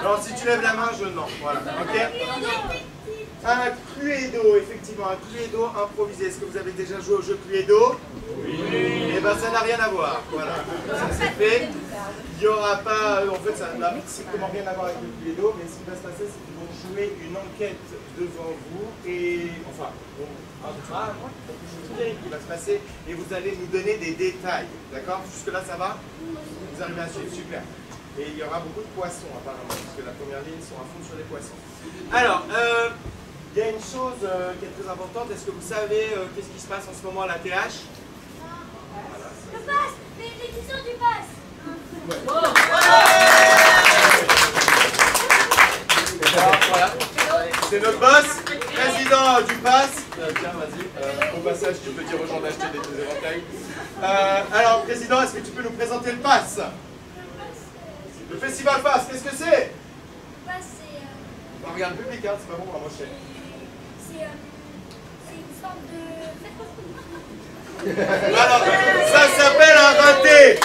Alors si tu lèves la main, je non. Voilà, ok. Un Cluedo, effectivement, un Cluedo improvisé. Est-ce que vous avez déjà joué au jeu Cluedo? Oui. Eh bien, ça n'a rien à voir. Voilà, ça c'est fait. Il n'y aura pas, en fait, ça n'a strictement rien à voir avec le Cluedo, mais ce qui va se passer, c'est qu'ils vont jouer une enquête devant vous et, enfin, bon, quelque chose qui va se passer et vous allez nous donner des détails. D'accord? Jusque-là, ça va? Vous arrivez à suivre? Super. Et il y aura beaucoup de poissons apparemment, parce que la première ligne sont à fond sur les poissons. Alors, il y a une chose qui est très importante. Est-ce que vous savez qu'est-ce qui se passe en ce moment à la TH? Le pass, l'édition du pass. Ouais. Voilà. C'est notre boss, président du pass. Tiens, vas-y, au passage, tu peux dire aux gens d'acheter des éventails. Alors, président, est-ce que tu peux nous présenter le pass? Le festival pass, qu'est-ce que c'est? Le pass, c'est... Regarde le public, hein, c'est pas bon, on va mocher. C'est une sorte de... Alors, ça s'appelle un raté.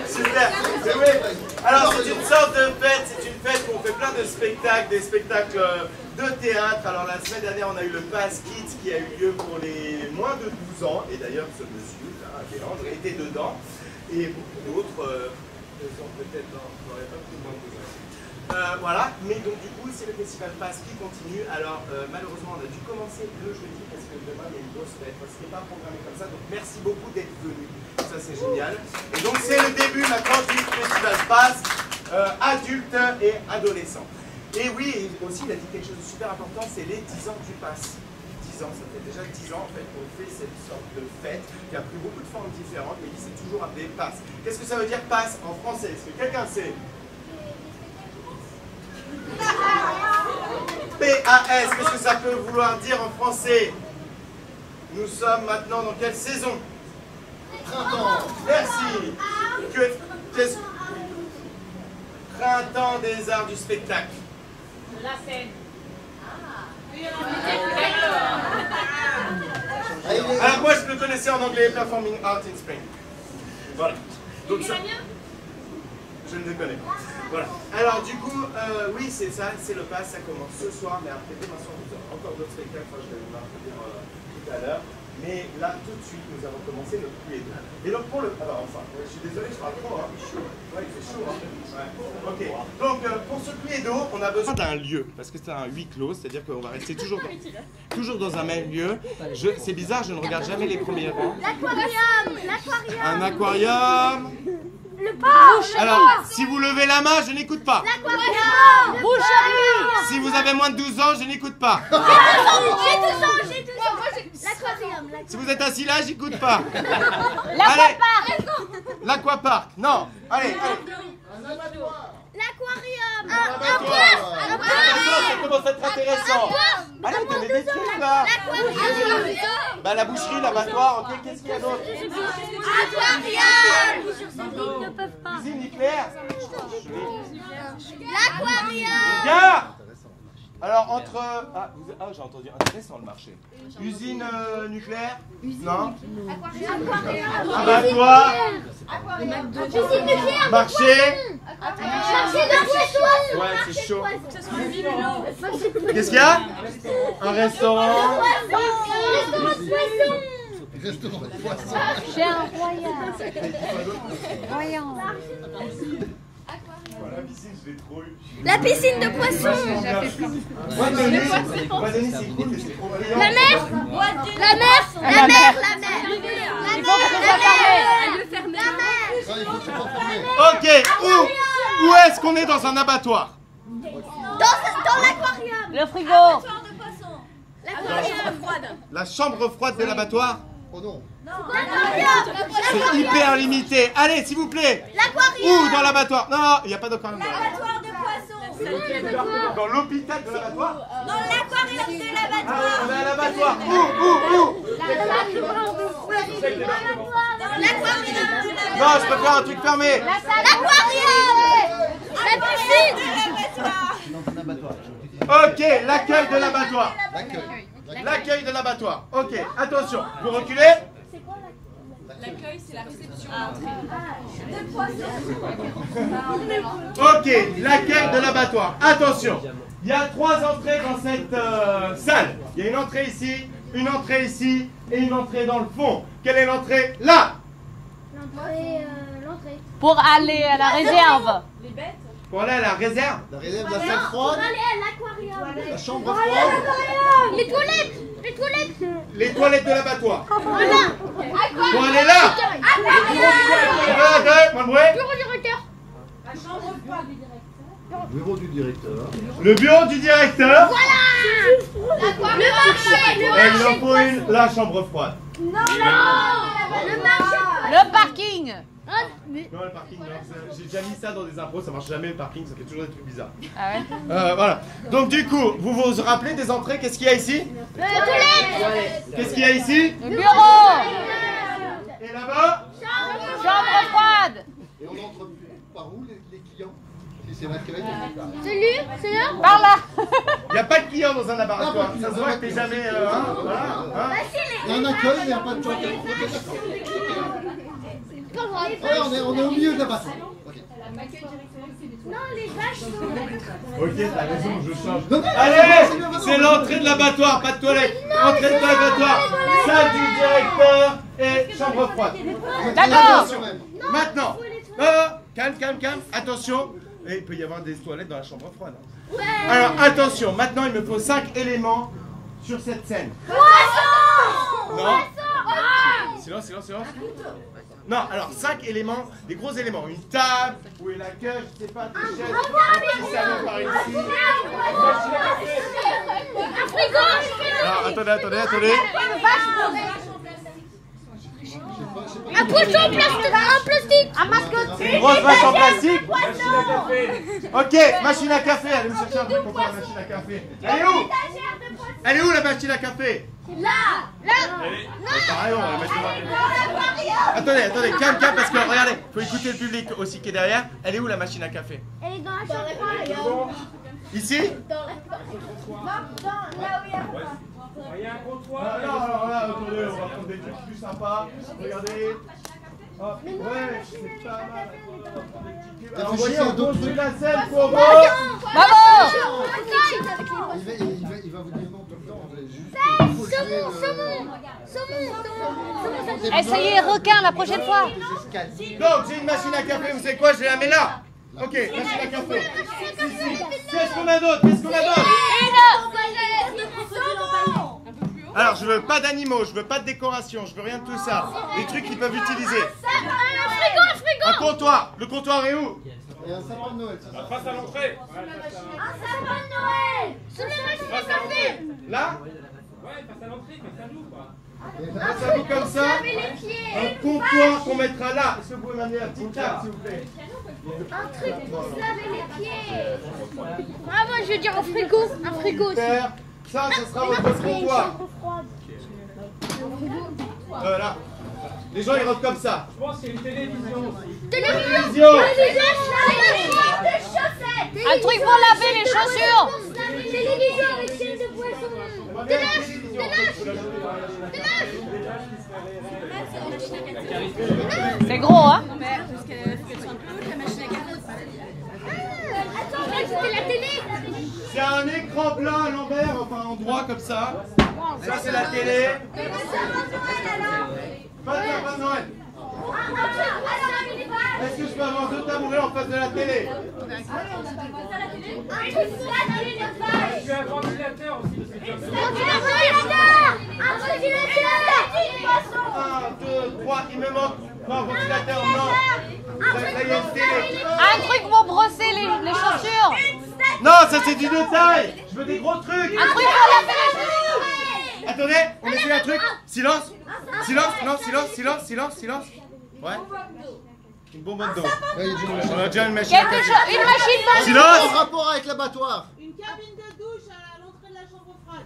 Super. Alors, c'est une sorte de fête, c'est une fête où on fait plein de spectacles, des spectacles de théâtre. Alors, la semaine dernière, on a eu le Pass Kids qui a eu lieu pour les moins de 12 ans. Et d'ailleurs, ce monsieur, là, Léandre, était dedans. Et beaucoup d'autres sont peut-être dans les pas plus de moins de 12 ans. Voilà, mais donc du coup c'est le festival Pass qui continue. Alors malheureusement on a dû commencer le jeudi parce que demain il y a une grosse fête, parce que c'est pas programmé comme ça, donc merci beaucoup d'être venu, ça c'est génial. Et donc c'est le début maintenant du festival Pass adultes et adolescents. Et oui, aussi il a dit quelque chose de super important, c'est les 10 ans du Pass. 10 ans, ça fait déjà 10 ans en fait qu'on fait cette sorte de fête qui a pris beaucoup de formes différentes, mais qui s'est toujours appelé Pass. Qu'est-ce que ça veut dire Pass en français? Est-ce que quelqu'un sait? P-A-S, qu'est-ce que ça peut vouloir dire en français? Nous sommes maintenant dans quelle saison? Printemps. Merci. Qu'est-ce que... Printemps des arts du spectacle. La scène. Alors moi je le connaissais en anglais, Performing Art in Spring. Voilà. Donc ça... Je ne le connais pas. Voilà. Alors du coup, oui c'est ça, c'est le pass, ça commence ce soir, mais après demain soir vous aurez encore d'autres spectacles, je vais vous en dire tout à l'heure. Mais là tout de suite nous avons commencé notre Cluedo. Et donc pour le... Alors enfin, je suis désolé, je parle trop, hein. Ouais, il fait chaud, hein. Ouais. Ok. Donc pour ce Cluedo, on a besoin d'un lieu, parce que c'est un huis clos, c'est-à-dire qu'on va rester toujours dans un même lieu. C'est bizarre, je ne regarde jamais les premiers rangs. L'aquarium. Un aquarium. Le parc. Alors, si vous levez la main, je n'écoute pas. L'aquarium. Boucherie. Si vous avez moins de 12 ans, je n'écoute pas. J'ai 12 ans. L'aquarium. Si vous êtes assis là, j'écoute pas. L'aquapark. L'aquapark. Non. Allez. L'aquarium. Un abattoir, ça commence à être intéressant. Allez, donnez des trucs là. L'aquarium. Bah la boucherie, l'abattoir, ok, qu'est-ce qu'il y a d'autre? Aquarium. Usine nucléaire. L'aquarium. Bien. Alors entre... Ah, j'ai entendu intéressant le marché. Usine nucléaire? Non. Abattoir. Usine nucléaire. Marché. Marché de poissons. Ouais, c'est chaud. Qu'est-ce qu'il y a? Un restaurant. Restaurant de poisson. J'ai un royal. Voyons. La piscine, je l'ai trop eu. La piscine de poissons. Moi, Denis, c'est cool, mais c'est trop brillant. La mer. La mer. La mer. La mer. Il faut que ce soit fermé. La mer. Ça, il faut que tu sois fermé. Ok, où est-ce qu'on est dans un abattoir? Dans l'aquarium. Le frigo. L'aquarium. La chambre froide de l'abattoir? Oh non. C'est hyper limité. Allez, s'il vous plaît. L'aquarium. Où dans l'abattoir? Non, il n'y a pas d'aquarium. L'abattoir de poissons. Dans l'hôpital de l'abattoir? Dans l'aquarium de Ah, l'abattoir. on est à l'abattoir. Où? L'aquarium. Non, je peux faire un truc fermé. L'aquarium. La piscine. Dans un abattoir. Ok, l'accueil de l'abattoir. L'accueil. L'accueil de l'abattoir. Ok, attention, vous reculez. L'accueil, c'est la réception. Ok, l'accueil de l'abattoir. Attention, il y a 3 entrées dans cette salle. Il y a une entrée ici, une entrée ici et une entrée dans le fond. Quelle est l'entrée? Là. L'entrée. Pour aller à la réserve. Les bêtes. Pour aller à la réserve. La réserve de la salle froide, Aller à l'aquarium. la chambre froide. Les toilettes. Les toilettes. Les toilettes de l'abattoir. Voilà. Pour aller là. Moins de bruit. Bureau directeur. La chambre froide du directeur. Bureau du directeur. Le bureau du directeur. Le marché. Et il en faut une, la chambre froide. Le marché. Le parking. Non, le parking, non. J'ai déjà mis ça dans des impôts, ça marche jamais le parking, ça fait toujours des trucs bizarres. Ah ouais. Voilà. Donc du coup, vous vous rappelez des entrées? Qu'est-ce qu'il y a ici? Toilette. Qu'est-ce qu'il y a ici? Le bureau. Et là-bas? Chambre froide. Et on entre par où les clients? Si c'est l'accueil. C'est là. Par là. Il n'y a pas de client dans un laboratoire. Ça se voit que t'es jamais... voilà, hein. Il y a un accueil, mais il n'y a pas de toilette. On est au milieu de la base. Non, les vaches sont. Ok, t'as raison, je change. Non, non, Allez, c'est bien, c'est l'entrée de l'abattoir, pas de toilette. Entrée de l'abattoir, salle du directeur et chambre froide. D'accord. Attention. Maintenant, calme, attention. Et il peut y avoir des toilettes dans la chambre froide. Alors attention, maintenant il me faut 5 éléments sur cette scène. Non. Silence. Non, alors 5 éléments, des gros éléments. Une table, où est la queue, je sais pas, des chaises, un petit salon par ici. Un frigo. Alors attendez. Un poisson en plastique. Un mascotte. Une grosse vache en plastique. Ok, machine à café. Allez me chercher un truc pour faire la machine à café. Elle est où la machine à café? Là. Pareil, on va la mettre là. Attendez, calme, parce que regardez, faut écouter le public aussi qui est derrière. Elle est où la machine à café? Elle est dans la chambre. Ici? Là où il y a. Il y a un comptoir. Alors là, attendez, on va prendre des trucs plus sympas. Regardez. Hop, ouais, c'est pas mal. Alors, voyez, on construit la scène pour vous. Bravo. Il va vous dire non tout le temps. Essayez requin la prochaine fois. Donc, j'ai une machine à café, vous savez quoi? Je la mets là. Ok, machine à café. Ici. Qu'est-ce qu'on a d'autre? Alors, je veux pas d'animaux, je veux pas de décoration, je veux rien de tout ça. Des trucs qu'ils peuvent utiliser. Un frigo. Un comptoir. Le comptoir est où? Et un sapin de Noël. Ça. Face à l'entrée. Un sapin de Noël. Sous la machine à café. Là? Ouais, face à l'entrée, face à nous, quoi. Face à vous comme ça. Lavez les pieds. Un comptoir qu'on mettra là. Est-ce que vous pouvez m'amener la petite carte, s'il vous plaît? Un truc pour se laver les pieds. Ah, moi je veux dire un frigo aussi. Super. Ça, ce sera votre comptoir. Voilà. Les gens, ils rentrent comme ça. Je pense qu'il y a une télévision aussi. Télévision. Un truc pour laver les chaussures. Télévision avec chaîne de poisson. C'est gros, hein? Attends, c'était la télé. C'est un écran plat à l'envers, enfin en droit comme ça. Ça, c'est la télé. Pas de sapin de Noël. Est-ce que je peux avoir 2 tabourets en face de la télé? Je suis un ventilateur aussi. Un ventilateur. 1, 2, 3, il me manque. Non, ventilateur, non. Là, il y a une télé. Un truc pour brosser les chaussures. Non, ça c'est du détail. Je veux des gros trucs. Un truc pour laver les chaussures. Attendez, on essaie un truc. Silence. Silence. Ouais. Une bonbonne d'eau. On a déjà une machine. Une machine pour... Silence. En rapport avec l'abattoir. Une cabine de douche à l'entrée de la chambre froide.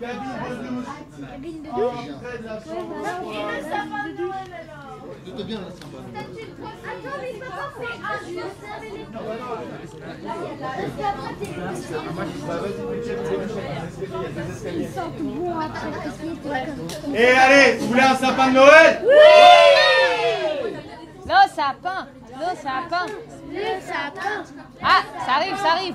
Cabine de douche. Entrée de la chambre froide. C'était bien là, sympa. Attends, mais papa, fais un jeu. Bah, vas-y, Et allez, vous voulez un sapin de Noël? Le sapin. Le sapin. Le sapin. Ah, ça arrive, ça arrive.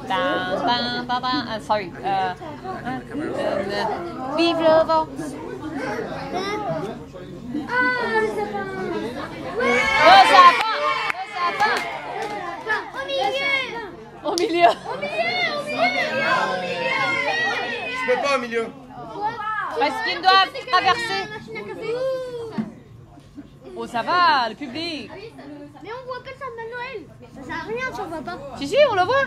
Ça, le sapin. Sorry. Vive le vent. Ah, le sapin. Ouais. Le sapin. Le sapin. Au milieu. Au milieu. Au milieu. Au milieu. Je peux pas au milieu. Parce qu'ils doivent traverser. Oh, ça va, le public. Mais on voit pas le sapin de Noël. Ça sert à rien si on voit pas. Si, si, on le voit.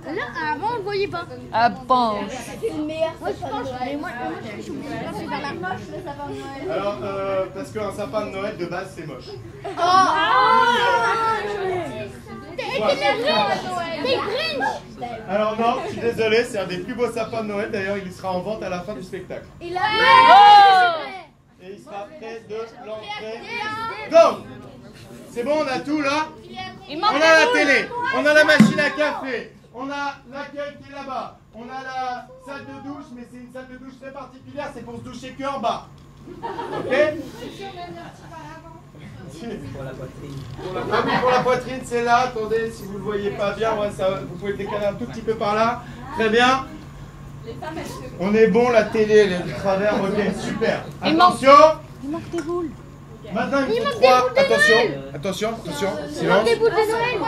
Non, là, avant on le voyait pas. Ah bon. Moi je pense, mais moi je suis obligée de passer par là. Alors, parce qu'un sapin de Noël de base c'est moche. T'es Grinch. Alors non, je suis désolé, c'est un des plus beaux sapins de Noël. D'ailleurs, il sera en vente à la fin du spectacle. Il a. Et il sera près de l'entrée. Donc, c'est bon, on a tout là. Il On manque a des la boules. télé, on a la machine à café, on a l'accueil qui est là-bas, on a la salle de douche, mais c'est une salle de douche très particulière, c'est pour se doucher que en bas. Ok? Pour la poitrine, c'est là. Attendez, si vous ne le voyez pas bien, ouais, ça, vous pouvez le décaler un tout petit peu par là. Très bien. On est bon, la télé, elle est de travers. Ok, super. Il manque- Attention. Il manque des boules. Maintenant, il faut manque trois. des boules de Attention, Noël. attention, attention. Il manque Silence. des boules de Noël.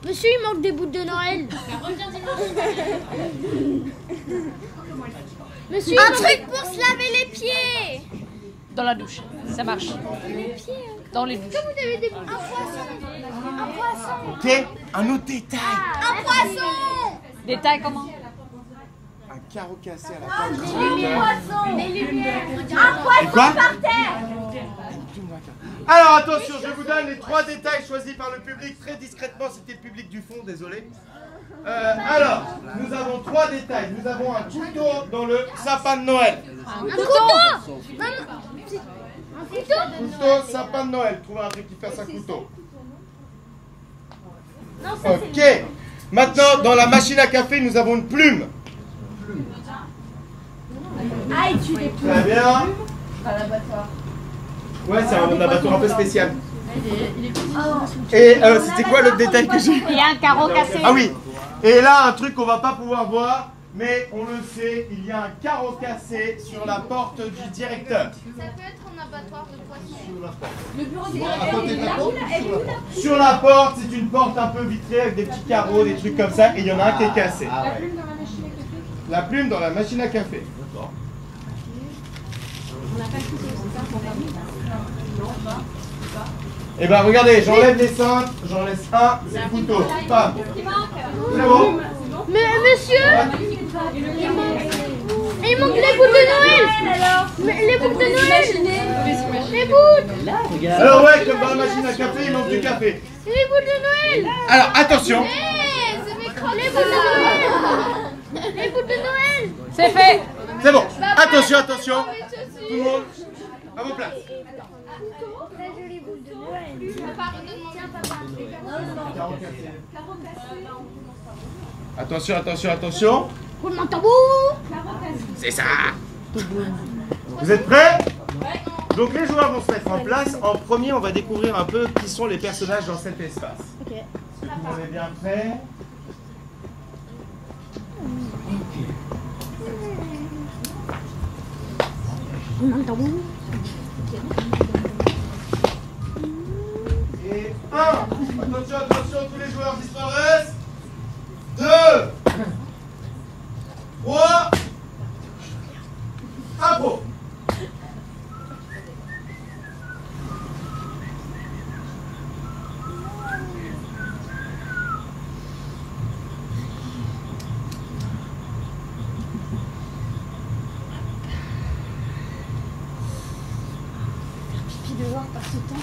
Monsieur, il manque des boules de Noël. Monsieur, un truc pour se laver les pieds. Dans la douche. Ça marche. Dans les douches. Vous avez des boules. Un poisson. Un poisson. Ok, un autre détail. Un poisson. Détail comment? Un carreau cassé à la porte. Des lumières. Un Et poisson quoi? par terre. Alors attention, je vous donne les trois détails choisis par le public très discrètement. C'était le public du fond, désolé. Alors, nous avons trois détails. Nous avons un couteau dans le sapin de Noël. Un couteau. Non, non. Un couteau. Couteau, sapin de Noël. Trouvez un truc qui fasse un couteau. Non, ça Ok. Maintenant, dans la machine à café, nous avons une plume. Ah, il tue des poules. Très bien. Ouais, c'est un abattoir un peu spécial. Et c'était quoi l'autre détail que j'ai eu? Il y a un carreau cassé. Ah oui. Et là, un truc qu'on va pas pouvoir voir, mais on le sait, il y a un carreau cassé sur la porte du directeur. Ça peut être un abattoir de poissons. À côté de la porte ou sur la porte? Sur la porte, c'est une porte un peu vitrée avec des petits carreaux, des trucs comme ça, et il y en a un qui est cassé. La plume dans la machine à café. D'accord. Et ben regardez, j'enlève les cintres, j'en laisse un, c'est le couteau. Bam. C'est bon. Mais monsieur, il manque les boules de Noël. Mais les boules de Noël. Les boules. Alors ouais, comme dans la machine à café, il manque du café. Les boules de Noël. Alors attention. Les boules de Noël. Les boules de Noël. C'est fait. C'est bon. Attention, attention. Tout le monde, à vos places. Très jolie boule de Noël. Attention, attention, attention. Roulement de tambour. C'est ça. Vous êtes prêts? Donc les joueurs vont se mettre en place. En premier, on va découvrir un peu qui sont les personnages dans cet espace. Ok. Tout le monde est bien prêt? Roulement de tambour. Et 1. Attention, attention, tous les joueurs disparaissent. 2. 3. Impro. Pipi dehors par ce temps.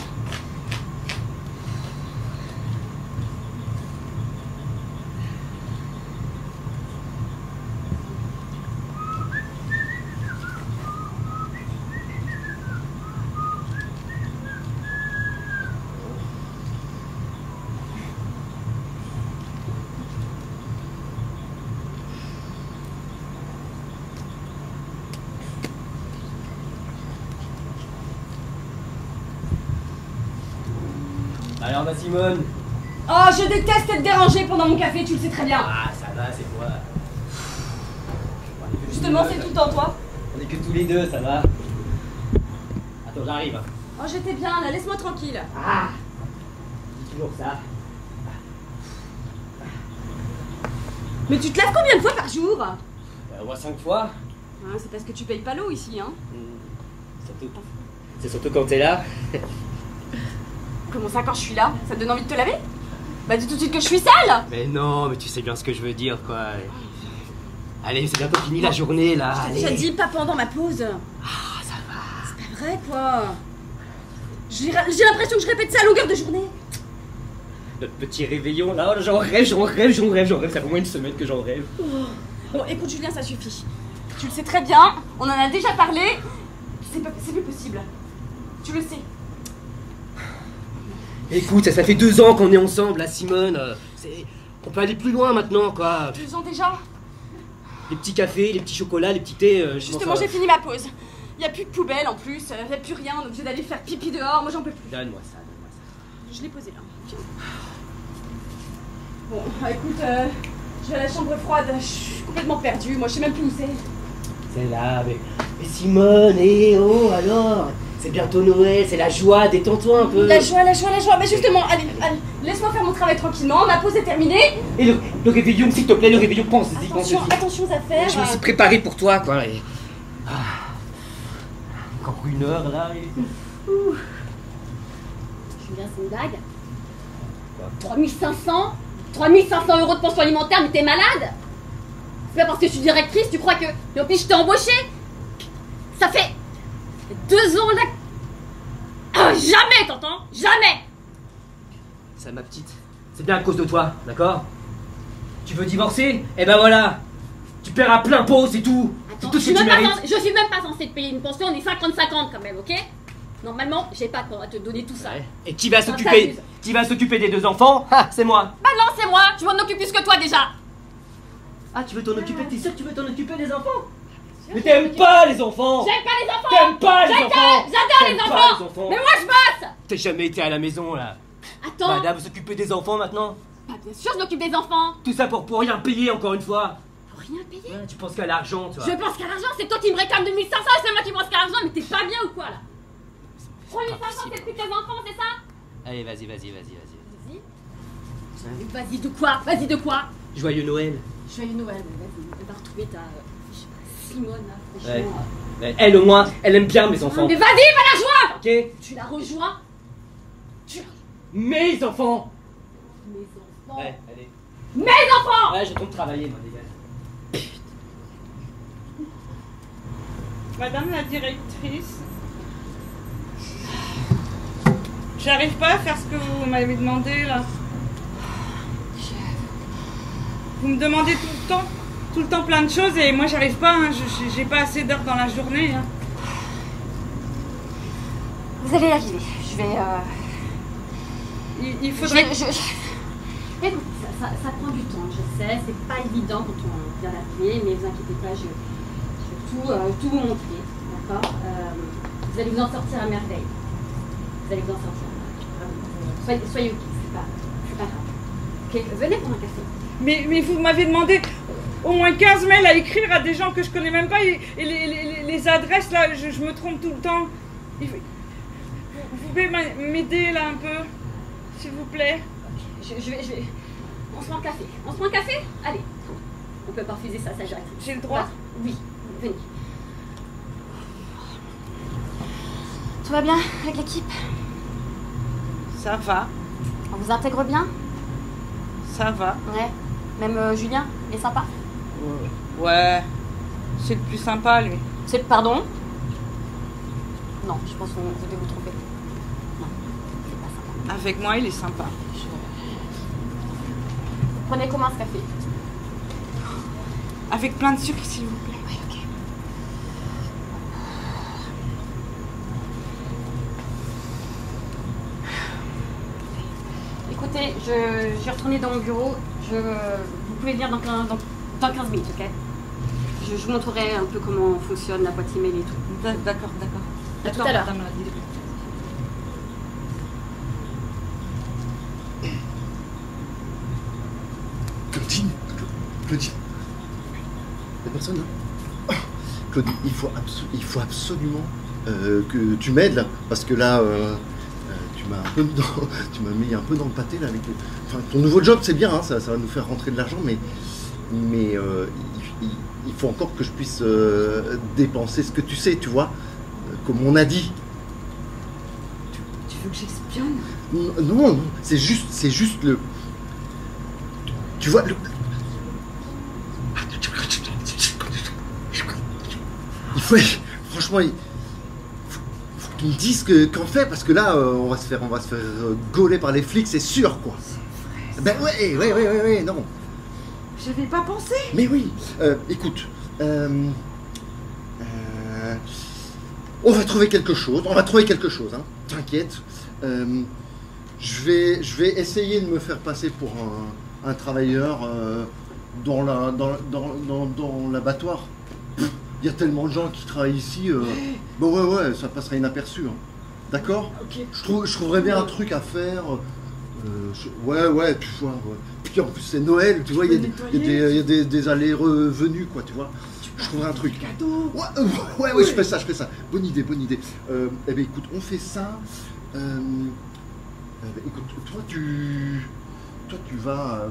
Ça va, Simone? Oh, je déteste être dérangée pendant mon café, tu le sais très bien. Ah, ça va, c'est quoi? Justement, c'est tout le temps toi. On est que tous les deux, ça va. Attends, j'arrive. Hein. Oh, j'étais bien là, laisse-moi tranquille. Ah! C'est toujours ça. Mais tu te laves combien de fois par jour? Moi 5 fois. Hein, c'est parce que tu payes pas l'eau ici, hein. C'est surtout quand t'es là. Comment ça, quand je suis là? Ça te donne envie de te laver? Bah dis tout de suite que je suis sale! Mais non, mais tu sais bien ce que je veux dire, quoi. Allez, c'est bientôt fini la journée, là. Je t'ai déjà dit, pas pendant ma pause. Ah, ça va. C'est pas vrai, quoi. J'ai l'impression que je répète ça à longueur de journée. Notre petit réveillon, là, j'en rêve. Ça fait au moins une semaine que j'en rêve. Oh. Bon, écoute, Julien, ça suffit. Tu le sais très bien, on en a déjà parlé. C'est plus possible. Tu le sais. Écoute, ça fait 2 ans qu'on est ensemble, là, Simone. On peut aller plus loin maintenant, quoi. 2 ans déjà? Les petits cafés, les petits chocolats, les petits thés. Justement, j'ai fini ma pause. Y a plus de poubelle en plus, y a plus rien, on est obligé d'aller faire pipi dehors, moi j'en peux plus. Donne-moi ça. Je l'ai posé là. Bon, écoute, je vais à la chambre froide, je suis complètement perdue, moi je sais même plus où c'est. C'est là, mais Simone, oh alors, c'est bientôt Noël, c'est la joie, détends-toi un peu. La joie, mais justement, allez, laisse-moi faire mon travail tranquillement, ma pause est terminée. Et le réveillon, s'il te plaît, le réveillon, pense-y. Attention aux affaires. Je me suis préparé pour toi, quoi. Encore 1 heure, là. Julien, c'est une blague? 3500 € de pension alimentaire, mais t'es malade? C'est pas parce que je suis directrice, tu crois que... Et en plus, je t'ai embauché? Ça fait 2 ans là... Oh, jamais, t'entends? Jamais! Ça, ma petite, c'est bien à cause de toi, d'accord? Tu veux divorcer? Eh ben voilà! Tu paieras plein pot, c'est tout! Attends, tout ce que tu mérites! Je suis même pas censée te payer une pension, on est 50-50 quand même, ok? Normalement, j'ai pas à te donner tout ça. Ouais. Et qui va s'occuper des 2 enfants? Ah, c'est moi! Bah non, c'est moi! Je m'en occupe plus que toi déjà! Ah, tu veux t'en occuper? T'es sûr que tu veux t'en occuper des enfants? Mais t'aimes pas les enfants! J'aime pas les enfants! T'aimes pas les enfants! J'adore les enfants! Mais moi je bosse! T'as jamais été à la maison, là? Attends! Madame, vous s'occupez des enfants maintenant? Bah bien sûr, je m'occupe des enfants! Tout ça pour rien payer, encore une fois! Pour rien payer? Ouais, tu penses qu'à l'argent, toi? Je pense qu'à l'argent, c'est toi qui me réclame 2500 et c'est moi qui pense qu'à l'argent, mais t'es pas bien ou quoi là? 3500 c'est plus tes enfants, c'est ça? Allez, vas-y. Vas-y de quoi? Vas-y de quoi? Joyeux Noël! Joyeux Noël, vas-y, va retrouver ta... je sais pas, Simone là, franchement... Ouais. Elle au moins, elle aime bien mes enfants. Mais vas-y, va la rejoindre! Ok? Tu la rejoins? Mes enfants! Mes enfants? Ouais, allez. Mes enfants! Ouais, je compte travailler, moi, dégage. Madame la directrice, j'arrive pas à faire ce que vous m'avez demandé là. Vous me demandez tout le temps plein de choses et moi j'arrive pas, hein. J'ai pas assez d'heures dans la journée. Hein. Vous allez y arriver, je vais... Il faudrait... Écoute, ça prend du temps, je sais, c'est pas évident quand on vient d'arriver, mais vous inquiétez pas, je vais tout vous montrer, d'accord? Vous allez vous en sortir à merveille. Vous allez vous en sortir. Soyez ok, c'est pas grave. Ok, venez prendre un café. Mais vous m'avez demandé au moins 15 mails à écrire à des gens que je connais même pas et les adresses là, je me trompe tout le temps. Vous pouvez m'aider là un peu, s'il vous plaît? Je vais... On se prend un café. Allez. On peut pas refuser ça, j'arrête. J'ai le droit? Oui, venez. Tout va bien avec l'équipe? Ça va. On vous intègre bien? Ça va. Ouais. Même Julien, il est sympa? Ouais. C'est le plus sympa, lui. C'est... Pardon? Non, je pense que vous devez vous tromper. Non, c'est pas sympa. Avec moi, il est sympa. Prenez comment ce café? Avec plein de sucre, s'il vous plaît. Oui, ok. Écoutez, je vais retourner dans mon bureau. Vous pouvez venir dans 15 minutes, ok? Je vous montrerai un peu comment fonctionne la boîte email et tout. D'accord. À tout à l'heure. Madame la directrice. Claudine. Y'a personne là? Claudine, il faut absolument que tu m'aides là, parce que là, tu m'as mis un peu dans le pâté là avec enfin, ton nouveau job, c'est bien, hein, ça va nous faire rentrer de l'argent, mais il faut encore que je puisse dépenser ce que tu sais, tu vois, comme on a dit. Tu veux que j'espionne? Non, c'est juste le. Tu vois le. Franchement, faut que tu me dises qu'en fait, parce que là, on va se faire gauler par les flics, c'est sûr, quoi. Ben ouais, non. J'avais pas pensé. Mais oui, écoute, on va trouver quelque chose, hein. T'inquiète. Je vais essayer de me faire passer pour un travailleur dans l'abattoir. Il y a tellement de gens qui travaillent ici. Bon ouais, ça passera inaperçu. Hein. D'accord? Ok. Je trouverais bien un truc à faire. Ouais, tu vois. Ouais. Puis en plus c'est Noël, tu vois, il y a des allers-revenus, quoi, tu vois. Je trouverai un truc. Cadeau. Ouais, je fais ça. Bonne idée. Eh bien écoute, on fait ça. Écoute, toi tu vas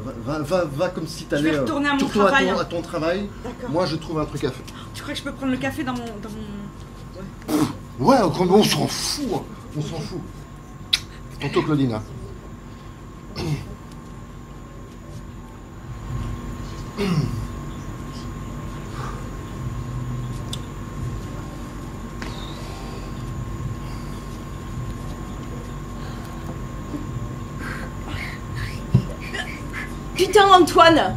comme si tu allais. Je vais retourner à mon travail. À ton travail. D'accord. Moi je trouve un truc à faire. Tu crois que je peux prendre le café dans mon... Ouais, on s'en fout. Hein. On s'en fout. Tantôt Claudine. Hein. Putain Antoine!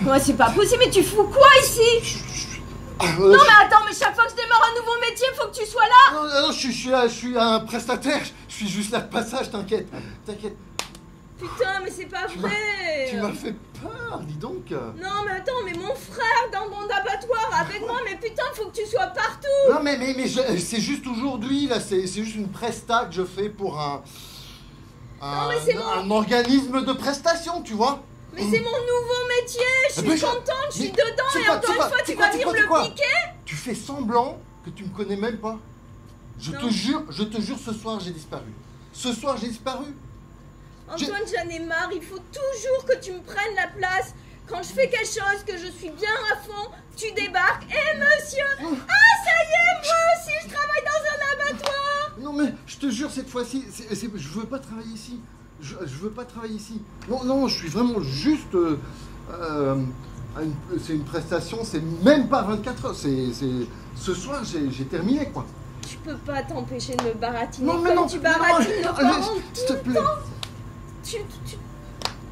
Ouais, c'est pas possible, mais tu fous quoi ici? Non mais attends, mais chaque fois que je démarre un nouveau métier, faut que tu sois là! Non, je suis un prestataire, je suis juste là de passage, t'inquiète. Putain, mais c'est pas vrai! Tu m'as fait peur, dis donc. Non mais attends, mais mon frère dans mon abattoir avec moi, mais putain, faut que tu sois partout! Non mais c'est juste aujourd'hui, là, c'est juste une presta que je fais pour un organisme de prestation, tu vois. Mais c'est mon nouveau métier, je suis contente, je suis dedans et encore une fois tu vas venir me le piquer? Tu fais semblant que tu me connais même pas. Je te jure, ce soir j'ai disparu. Antoine, j'en ai marre, il faut toujours que tu me prennes la place. Quand je fais quelque chose, que je suis bien à fond, tu débarques. Eh monsieur! Ah ça y est, moi aussi je travaille dans un abattoir! Non mais je te jure, cette fois-ci, je veux pas travailler ici. Je veux pas travailler ici. Non, je suis vraiment juste... c'est une prestation, c'est même pas 24 heures. Ce soir, j'ai terminé, quoi. Je peux pas t'empêcher de me baratiner tu baratines nos parents s'il te plaît.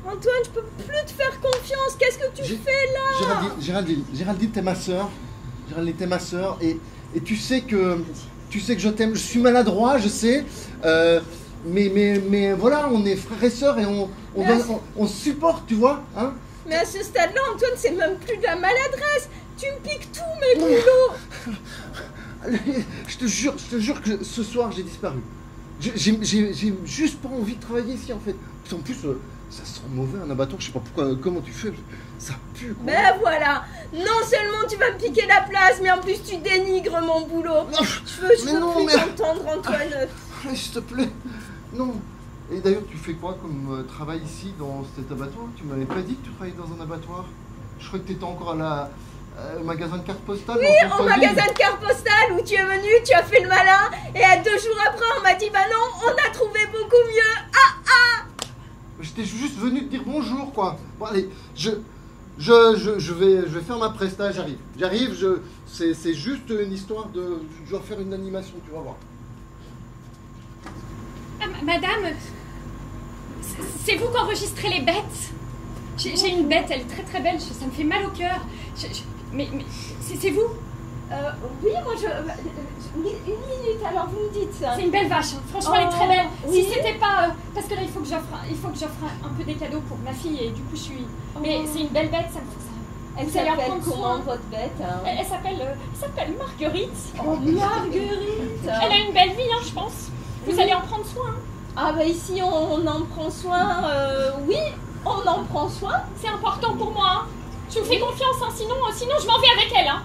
Antoine, je peux plus te faire confiance. Qu'est-ce que tu fais là? Géraldine, t'es ma sœur. Et tu sais que je t'aime. Je suis maladroit, je sais. Mais voilà, on est frères et sœurs et on se supporte, tu vois, hein. Mais à ce stade-là, Antoine, c'est même plus de la maladresse. Tu me piques tous mes boulots. Allez, je te jure que ce soir, j'ai disparu. J'ai juste pas envie de travailler ici, en fait. En plus, ça sent mauvais un abattoir, je sais pas pourquoi, comment tu fais, ça pue, quoi. Ben voilà, non seulement tu vas me piquer la place, mais en plus tu dénigres mon boulot. Je veux plus t'entendre, Antoine. S'il te plaît, non. Et d'ailleurs, tu fais quoi comme travail ici, dans cet abattoir? Tu m'avais pas dit que tu travaillais dans un abattoir? Je crois que tu étais encore au magasin de cartes postales. Oui, au magasin de cartes postales où tu es venu, tu as fait le malin, et 2 jours après, on m'a dit bah non, on a trouvé beaucoup mieux. J'étais juste venu te dire bonjour, quoi. Bon, allez, je vais faire ma presta, j'arrive, c'est juste une histoire de... Je dois faire une animation, tu vas voir. Madame, c'est vous qui enregistrez les bêtes? J'ai une bête, elle est très très belle, ça me fait mal au cœur. Mais c'est vous? Oui, moi une minute, alors vous me dites ça. C'est une belle vache, hein. Franchement elle est très belle. Oui. Si c'était pas... parce que là il faut que j'offre un peu des cadeaux pour ma fille et du coup je suis... Mais c'est une belle bête, ça me fait ça. Elle s'appelle comment votre bête, hein? Elle s'appelle Marguerite. Oh Marguerite. Elle a une belle vie, hein, je pense. Vous allez en prendre soin. Hein. Ah bah ici on en prend soin, oui, on en prends soin. C'est important pour moi. Hein. Je vous fais confiance, hein, sinon je m'en vais avec elle. Hein.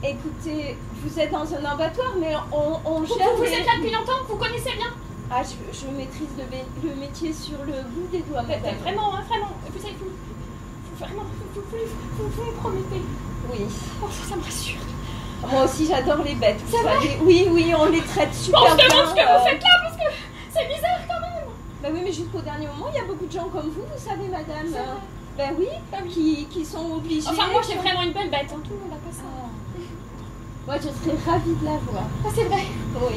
Écoutez, vous êtes dans un abattoir, mais on gère... Vous êtes là depuis longtemps, vous connaissez bien. Ah, je maîtrise le métier sur le bout des doigts. Vraiment, hein, vraiment. Vous savez, vous me promettez. Oui. Oh, ça me rassure. Moi aussi, j'adore les bêtes. Vous savez. Oui, on les traite super bien. On se bien. demande ce que vous faites là, parce que c'est bizarre quand même. Bah oui, mais jusqu'au dernier moment, il y a beaucoup de gens comme vous savez, madame. Bah oui, qui sont obligés... Enfin, moi, j'ai vraiment une belle bête. Hein. Tout le monde n'a pas ça. Moi, je serais ravie de la voir. Ah, c'est vrai. Oui.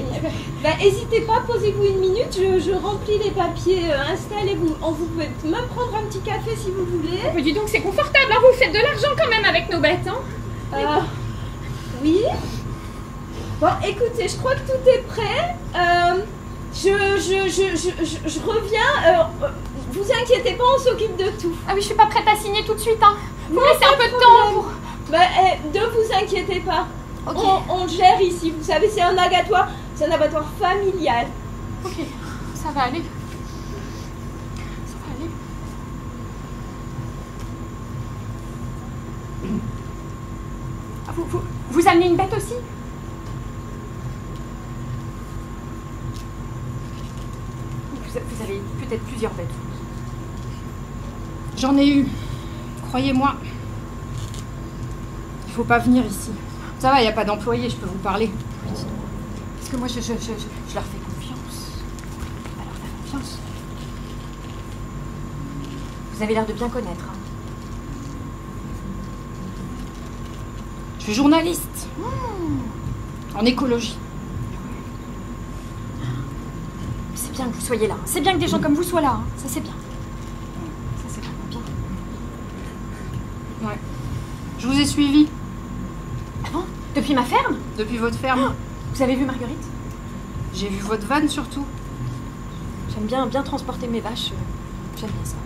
Bah, n'hésitez pas, posez-vous une minute, je remplis les papiers, installez-vous. Vous pouvez même prendre un petit café si vous voulez. Mais dis donc, c'est confortable, hein. Vous faites de l'argent quand même avec nos bêtes, hein. Oui. Bon, écoutez, je crois que tout est prêt. Je reviens. Vous inquiétez pas, on s'occupe de tout. Ah oui, je suis pas prête à signer tout de suite, hein. Vous laissez un peu de temps pour... Bah, ne vous inquiétez pas. Okay. On gère ici, vous savez, c'est un abattoir familial. Ok, ça va aller. Ça va aller. Ah, vous amenez une bête aussi? Vous avez peut-être plusieurs bêtes. J'en ai eu. Croyez-moi. Il faut pas venir ici. Ça va, il n'y a pas d'employé, je peux vous parler. Parce que moi, je leur fais confiance. Alors, la confiance. Vous avez l'air de bien connaître. Hein. Je suis journaliste. En écologie. C'est bien que vous soyez là. C'est bien que des gens comme vous soient là. Hein. Ça, c'est bien. Ça, c'est vraiment bien. Ouais. Je vous ai suivi. Ah bon? Depuis ma ferme? Depuis votre ferme. Oh, vous avez vu Marguerite? J'ai vu votre vanne surtout. J'aime bien transporter mes vaches. J'aime bien ça.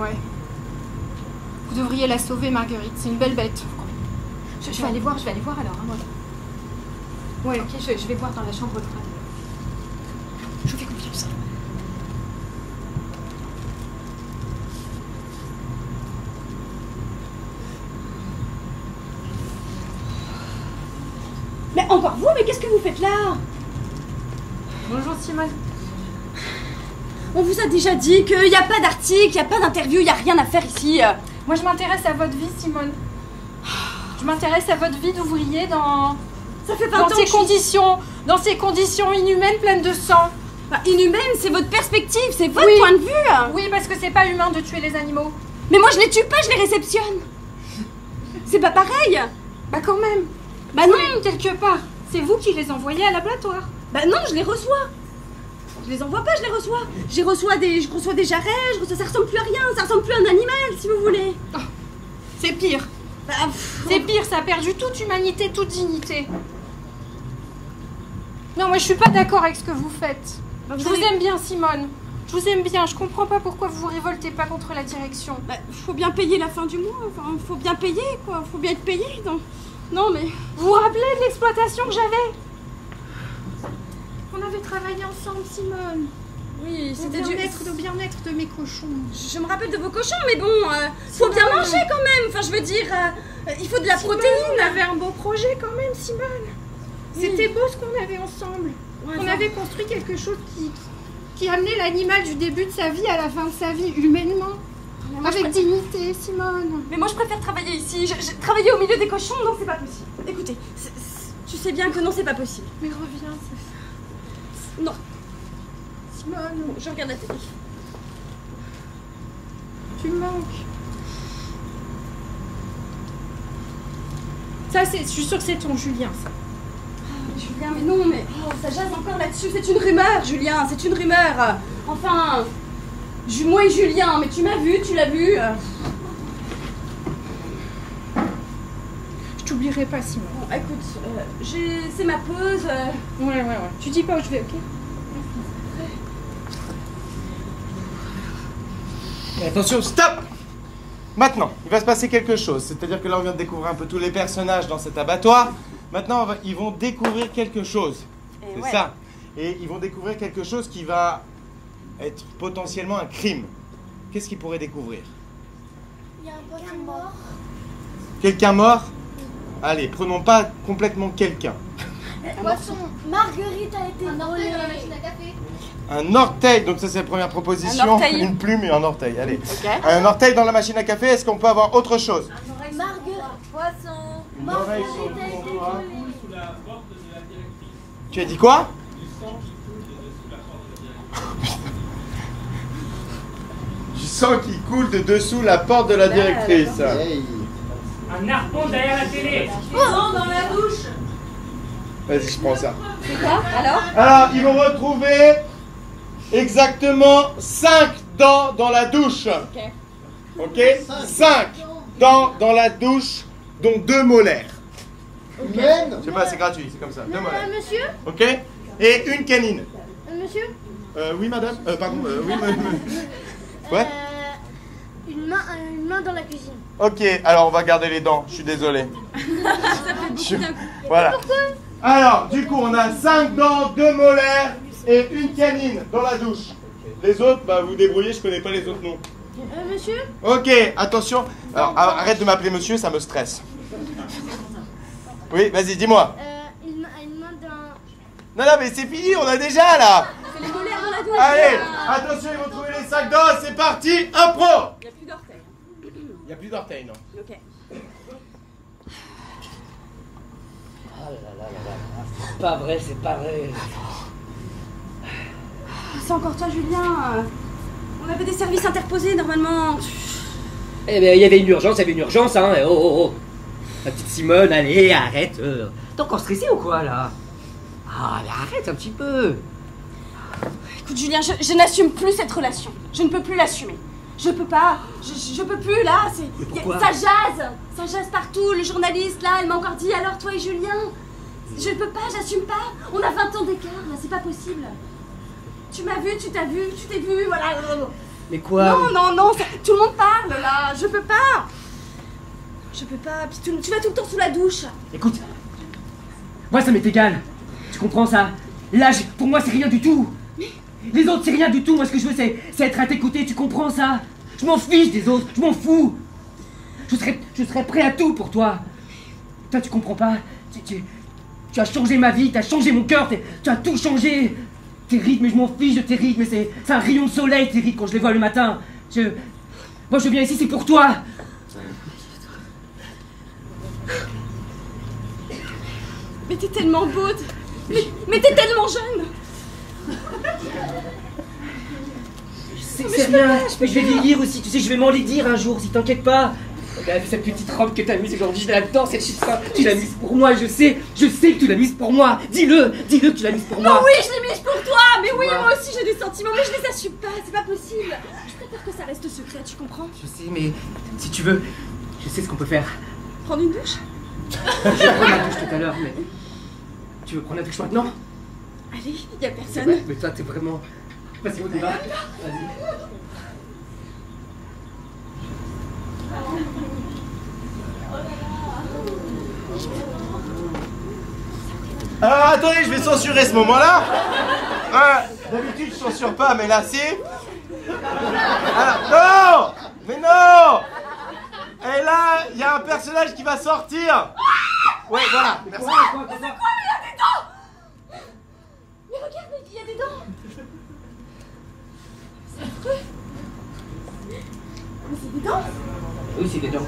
Ouais. Vous devriez la sauver, Marguerite. C'est une belle bête. Je vais aller voir alors. Hein, moi. Ouais. Ok, je vais voir dans la chambre froide. Je vous fais confiance. Mais encore vous, mais qu'est-ce que vous faites là? Bonjour Simone. On vous a déjà dit qu'il n'y a pas d'article, il n'y a pas d'interview, il n'y a rien à faire ici. Moi je m'intéresse à votre vie, Simone. Je m'intéresse à votre vie d'ouvrier dans ces conditions inhumaines pleines de sang. Bah, inhumaine, c'est votre perspective, c'est votre point de vue. Oui, parce que c'est pas humain de tuer les animaux. Mais moi je les tue pas, je les réceptionne. C'est pas pareil. Bah quand même. Bah non. Oui, quelque part. C'est vous qui les envoyez à l'abattoir. Bah non, je les reçois. Je les envoie pas, je les reçois. Je reçois des jarrets, ça ressemble plus à rien, ça ressemble plus à un animal, si vous voulez. Oh, c'est pire. Bah, c'est pire, ça a perdu toute humanité, toute dignité. Non, moi je suis pas d'accord avec ce que vous faites. Bah, je vous aime bien, Simone. Je vous aime bien, je comprends pas pourquoi vous vous révoltez pas contre la direction. Bah, faut bien payer la fin du mois, enfin, faut bien payer, quoi. Faut bien être payé, donc... Non, mais... Vous vous rappelez de l'exploitation que j'avais? On avait travaillé ensemble, Simone. Oui, c'était le bien-être de mes cochons. Je me rappelle de vos cochons, mais bon, faut bien manger quand même. Enfin, je veux dire, il faut de la protéine. On avait un beau projet quand même, Simone. C'était beau ce qu'on avait ensemble. Ouais, on avait construit quelque chose qui amenait l'animal du début de sa vie à la fin de sa vie, humainement. Avec dignité, Simone. Mais moi, je préfère travailler ici. J'ai travaillé au milieu des cochons, donc c'est pas possible. Écoutez, tu sais bien que non, c'est pas possible. Mais reviens, non. Simone, je regarde la télé. Tu me manques. Ça, je suis sûre que c'est ton Julien, ça. Julien, mais non, mais ça jase encore là-dessus. C'est une rumeur, Julien, c'est une rumeur. Enfin, moi et Julien, mais tu m'as vu, tu l'as vu. Je t'oublierai pas, Simone. Bon, écoute, c'est ma pause. Ouais. Tu dis pas où je vais, ok? Attention, stop! Maintenant, il va se passer quelque chose. C'est-à-dire que là, on vient de découvrir un peu tous les personnages dans cet abattoir. Maintenant, ils vont découvrir quelque chose. C'est ça. Et ils vont découvrir quelque chose qui va être potentiellement un crime. qu'est-ce qu'il pourrait découvrir? Il y a un poisson mort. Quelqu'un mort? Allez, prenons pas complètement quelqu'un. Poisson. Marguerite a été volée. Dans la machine à café. Un orteil, donc ça c'est la première proposition. Un orteil. Une plume et un orteil, allez. Ok. Un orteil dans la machine à café, est-ce qu'on peut avoir autre chose? Marguerite. Poisson. Une oreille sur le Marguerite a été comptoir. volée. Sous la porte de la directrice. Tu as dit quoi? Du sang qui coule de dessous la porte de la directrice. Du sang qui coule de dessous la porte de la directrice. Hey. Un harpon derrière la télé. Dans la douche. Vas-y, je prends ça. C'est quoi alors? Alors, ils vont retrouver exactement 5 dents dans la douche. Ok. 5 dents dans la douche, dont 2 molaires. Humaine. Je sais pas, c'est gratuit, c'est comme ça. 2 molaires. Monsieur. Ok. Et une canine. Monsieur. Oui, madame. Pardon. Oui, ouais. Une main dans la cuisine. Ok, alors on va garder les dents. Je suis désolé. Voilà. Alors, du coup, on a 5 dents, 2 molaires et une canine dans la douche. Les autres, bah vous débrouillez, je connais pas les autres noms. Monsieur. Ok, attention. Alors, arrête de m'appeler monsieur, ça me stresse. Oui, vas-y, dis-moi. Une main dans. Non, non, mais c'est fini, on a déjà là. C'est les molaires dans la douche. Allez, attention, ils vont trouver les 5 dents, c'est parti, impro. Il n'y a plus d'orteils. Il n'y a plus d'orteils, non. Ok. Ah là là là là. C'est pas vrai, c'est pas vrai. C'est encore toi, Julien. On avait des services interposés normalement. Eh ben, il y avait une urgence, hein. Oh, oh, oh. La petite Simone, allez, arrête. T'es encore stressé ou quoi, là? Ah, mais arrête un petit peu. Écoute, Julien, je n'assume plus cette relation. Je ne peux plus l'assumer. Je peux pas. Je peux plus, là. Mais pourquoi? Ça jase. Ça jase partout. Le journaliste, là, elle m'a encore dit alors, toi et Julien. Je peux pas, j'assume pas. On a 20 ans d'écart, là, c'est pas possible. Tu m'as vu, tu t'as vu, tu t'es vu, voilà. Mais quoi? Non, tout le monde parle, là. Je peux pas. Je peux pas. Puis tu vas tout le temps sous la douche. Écoute, moi ça m'est égal. Tu comprends ça? L'âge, pour moi, c'est rien du tout. Les autres, c'est rien du tout. Moi, ce que je veux, c'est être à tes côtés. Tu comprends ça? Je m'en fiche des autres. Je m'en fous. Je serais prêt à tout pour toi. Toi, tu comprends pas. Tu as changé ma vie. Tu as changé mon cœur. Tu as tout changé. Tes rythmes, je m'en fiche de tes rythmes. C'est un rayon de soleil, tes rythmes, quand je les vois le matin. Moi, je viens ici, c'est pour toi. Mais t'es tellement beau. Mais t'es tellement jeune. C'est rien, mais je vais vieillir aussi, tu sais, je vais m'enlaidir un jour, si t'inquiète pas. Regarde cette petite robe que t'as mise aujourd'hui, je l'adore, cette chute-là. Tu l'as mise pour moi, je sais que tu l'as mise pour moi. Dis-le que tu l'as mise pour moi. Oh oui, je l'ai mise pour toi. Mais oui, moi aussi j'ai des sentiments, mais je les assume pas, c'est pas possible. Je préfère que ça reste secret, tu comprends? Je sais, mais si tu veux, je sais ce qu'on peut faire. Prendre une douche? Je vais prendre la douche tout à l'heure, mais... Tu veux prendre la douche maintenant? Allez, y a personne. Ouais, mais toi, t'es vraiment... Vas-y, on y va. Vas-y. Alors attendez, je vais censurer ce moment-là. D'habitude je censure pas, mais là c'est... Alors, non! Mais non! Et là, il y a un personnage qui va sortir. Ouais, voilà, merci. Mais il y a des dents! Mais regarde, il y a des dents! C'est affreux! Mais c'est des dents? Oui, c'est des dents.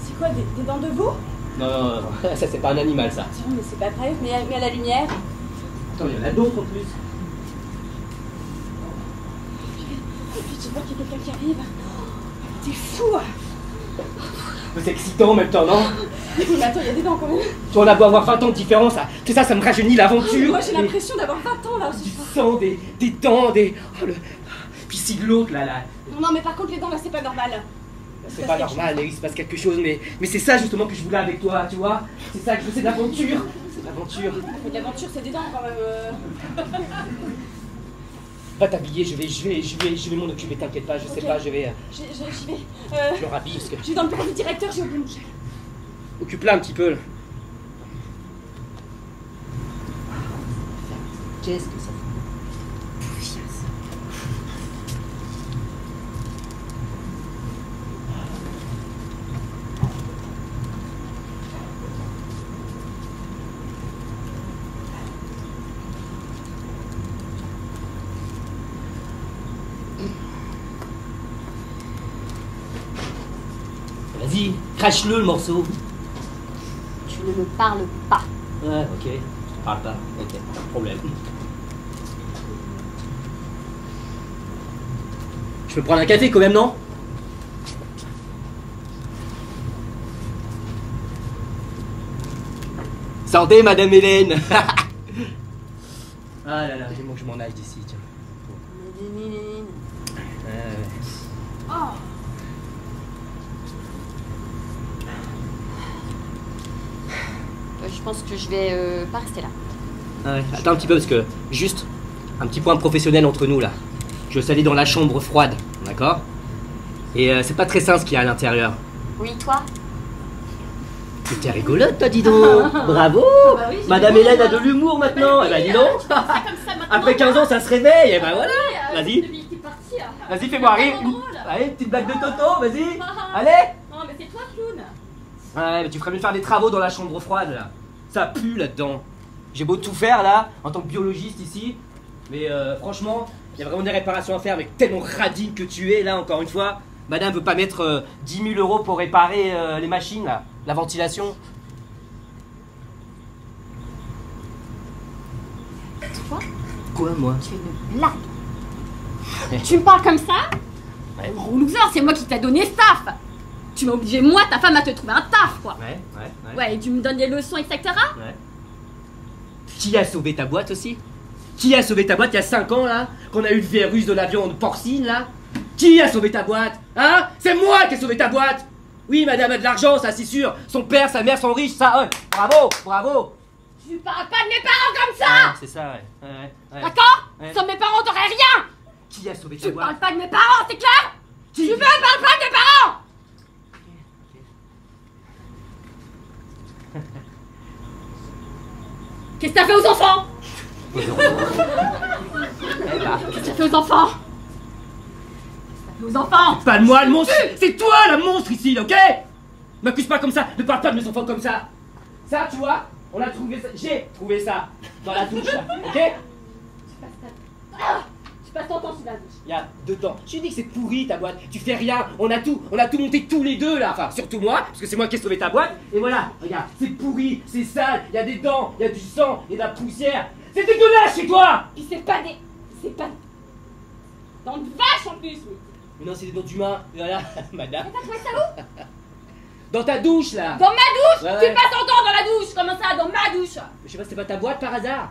C'est quoi, des dents de veau? Non, ça c'est pas un animal, ça. Tiens, mais c'est pas vrai, mais à la lumière. Attends, il y en a d'autres en plus. Et puis j'ai peur qu'il y ait quelqu'un qui arrive. T'es fou! C'est excitant en même temps, non? Mais attends, il y a des dents quand même. Tu en as beau avoir 20 ans de différence, ça me rajeunit l'aventure. Moi j'ai l'impression d'avoir 20 ans là. Du sang, des dents, des... Oh, Puis si de l'autre, là... Non mais par contre les dents là c'est pas normal. C'est pas normal, mais il se passe quelque chose, mais c'est ça justement que je voulais avec toi, tu vois? C'est ça que je veux, c'est de l'aventure. C'est de l'aventure. Mais de l'aventure c'est des dents quand même. Va t'habiller, je vais m'en occuper, t'inquiète pas, je sais pas, je vais... J'y vais. Je me rhabille parce que... Je suis dans le bureau du directeur, j'ai oublié mon chèque. Occupe-la un petit peu. Qu'est-ce que ça fait? Vas-y, crache-le le morceau. Tu ne me parles pas. Ouais, ok. Je te parle pas. Ok, pas de problème. Je peux prendre un café quand même, non? Santé, Madame Hélène. Ah là là, j'ai que je m'en aille d'ici, tiens. Oh. Je pense que je vais pas rester là. Ah ouais, attends un petit peu parce que, juste, un petit point professionnel entre nous là. Je veux aller dans la chambre froide, d'accord? Et c'est pas très sain ce qu'il y a à l'intérieur. Oui, toi? T'es rigolote, toi, dis donc. Bravo. Bah oui, Madame j'ai Hélène a de besoin. l'humour maintenant. Eh ben, dis donc. Ça comme ça maintenant. Après 15 ans, ça se réveille. Eh ben voilà. Vas-y. Depuis que t'es parti, Vas-y, fais-moi rire. C'est drôle. Allez, petite blague de Toto, vas-y. Allez. Non, mais c'est toi, clown. Ouais, mais tu ferais mieux faire des travaux dans la chambre froide, là. Ça pue là-dedans. J'ai beau tout faire, là, en tant que biologiste ici. Mais franchement, il y a vraiment des réparations à faire avec tellement radine que tu es, là, encore une fois. Madame veut pas mettre 10 000 € pour réparer les machines, là. La ventilation. Toi? Quoi, moi? Tu es une blague. Tu me parles comme ça? Ouais. Gros loser, c'est moi qui t'ai donné ce taf. Tu m'as obligé, moi, ta femme, à te trouver un taf, quoi. Ouais, et tu me donnes des leçons, etc. Ouais. Qui a sauvé ta boîte aussi? Qui a sauvé ta boîte il y a 5 ans, là? Qu'on a eu le virus de la viande porcine, là? Qui a sauvé ta boîte? Hein? C'est moi qui ai sauvé ta boîte! Oui, madame a de l'argent, ça c'est sûr. Son père, sa mère sont riches, ça, bravo, bravo. Tu parles pas de mes parents comme ça! Ouais, c'est ça, ouais. D'accord? Ouais. Sans mes parents, t'aurais rien! Qui a sauvé ta Tu boîte? parles pas de mes parents, c'est clair? Qui? Tu me parles pas de mes parents! Qu'est-ce que t'as fait aux enfants? Qu'est-ce que t'as fait aux enfants? Aux enfants! Pas de moi le monstre, c'est toi la monstre ici, ok? M'accuse pas comme ça, ne parle pas de mes enfants comme ça. Ça, tu vois, on a trouvé ça, j'ai trouvé ça dans la douche là, ok? Tu passes ton temps sous la douche. Il y a dedans. Je te dis que c'est pourri ta boîte, tu fais rien, on a tout monté tous les deux là, enfin surtout moi, parce que c'est moi qui ai sauvé ta boîte, et voilà, regarde, c'est pourri, c'est sale, il y a des dents, il y a du sang, il y a de la poussière, c'est dégueulasse chez toi! Puis c'est pas des... Dans de vache en plus, oui. Mais non, c'est des dents d'humain, voilà, madame. Mais t'as trouvé ça où? Dans ta douche là! Dans ma douche! Ouais, Tu ouais. passes ton temps dans la douche! Comment ça, dans ma douche? Je sais pas, c'est pas ta boîte par hasard?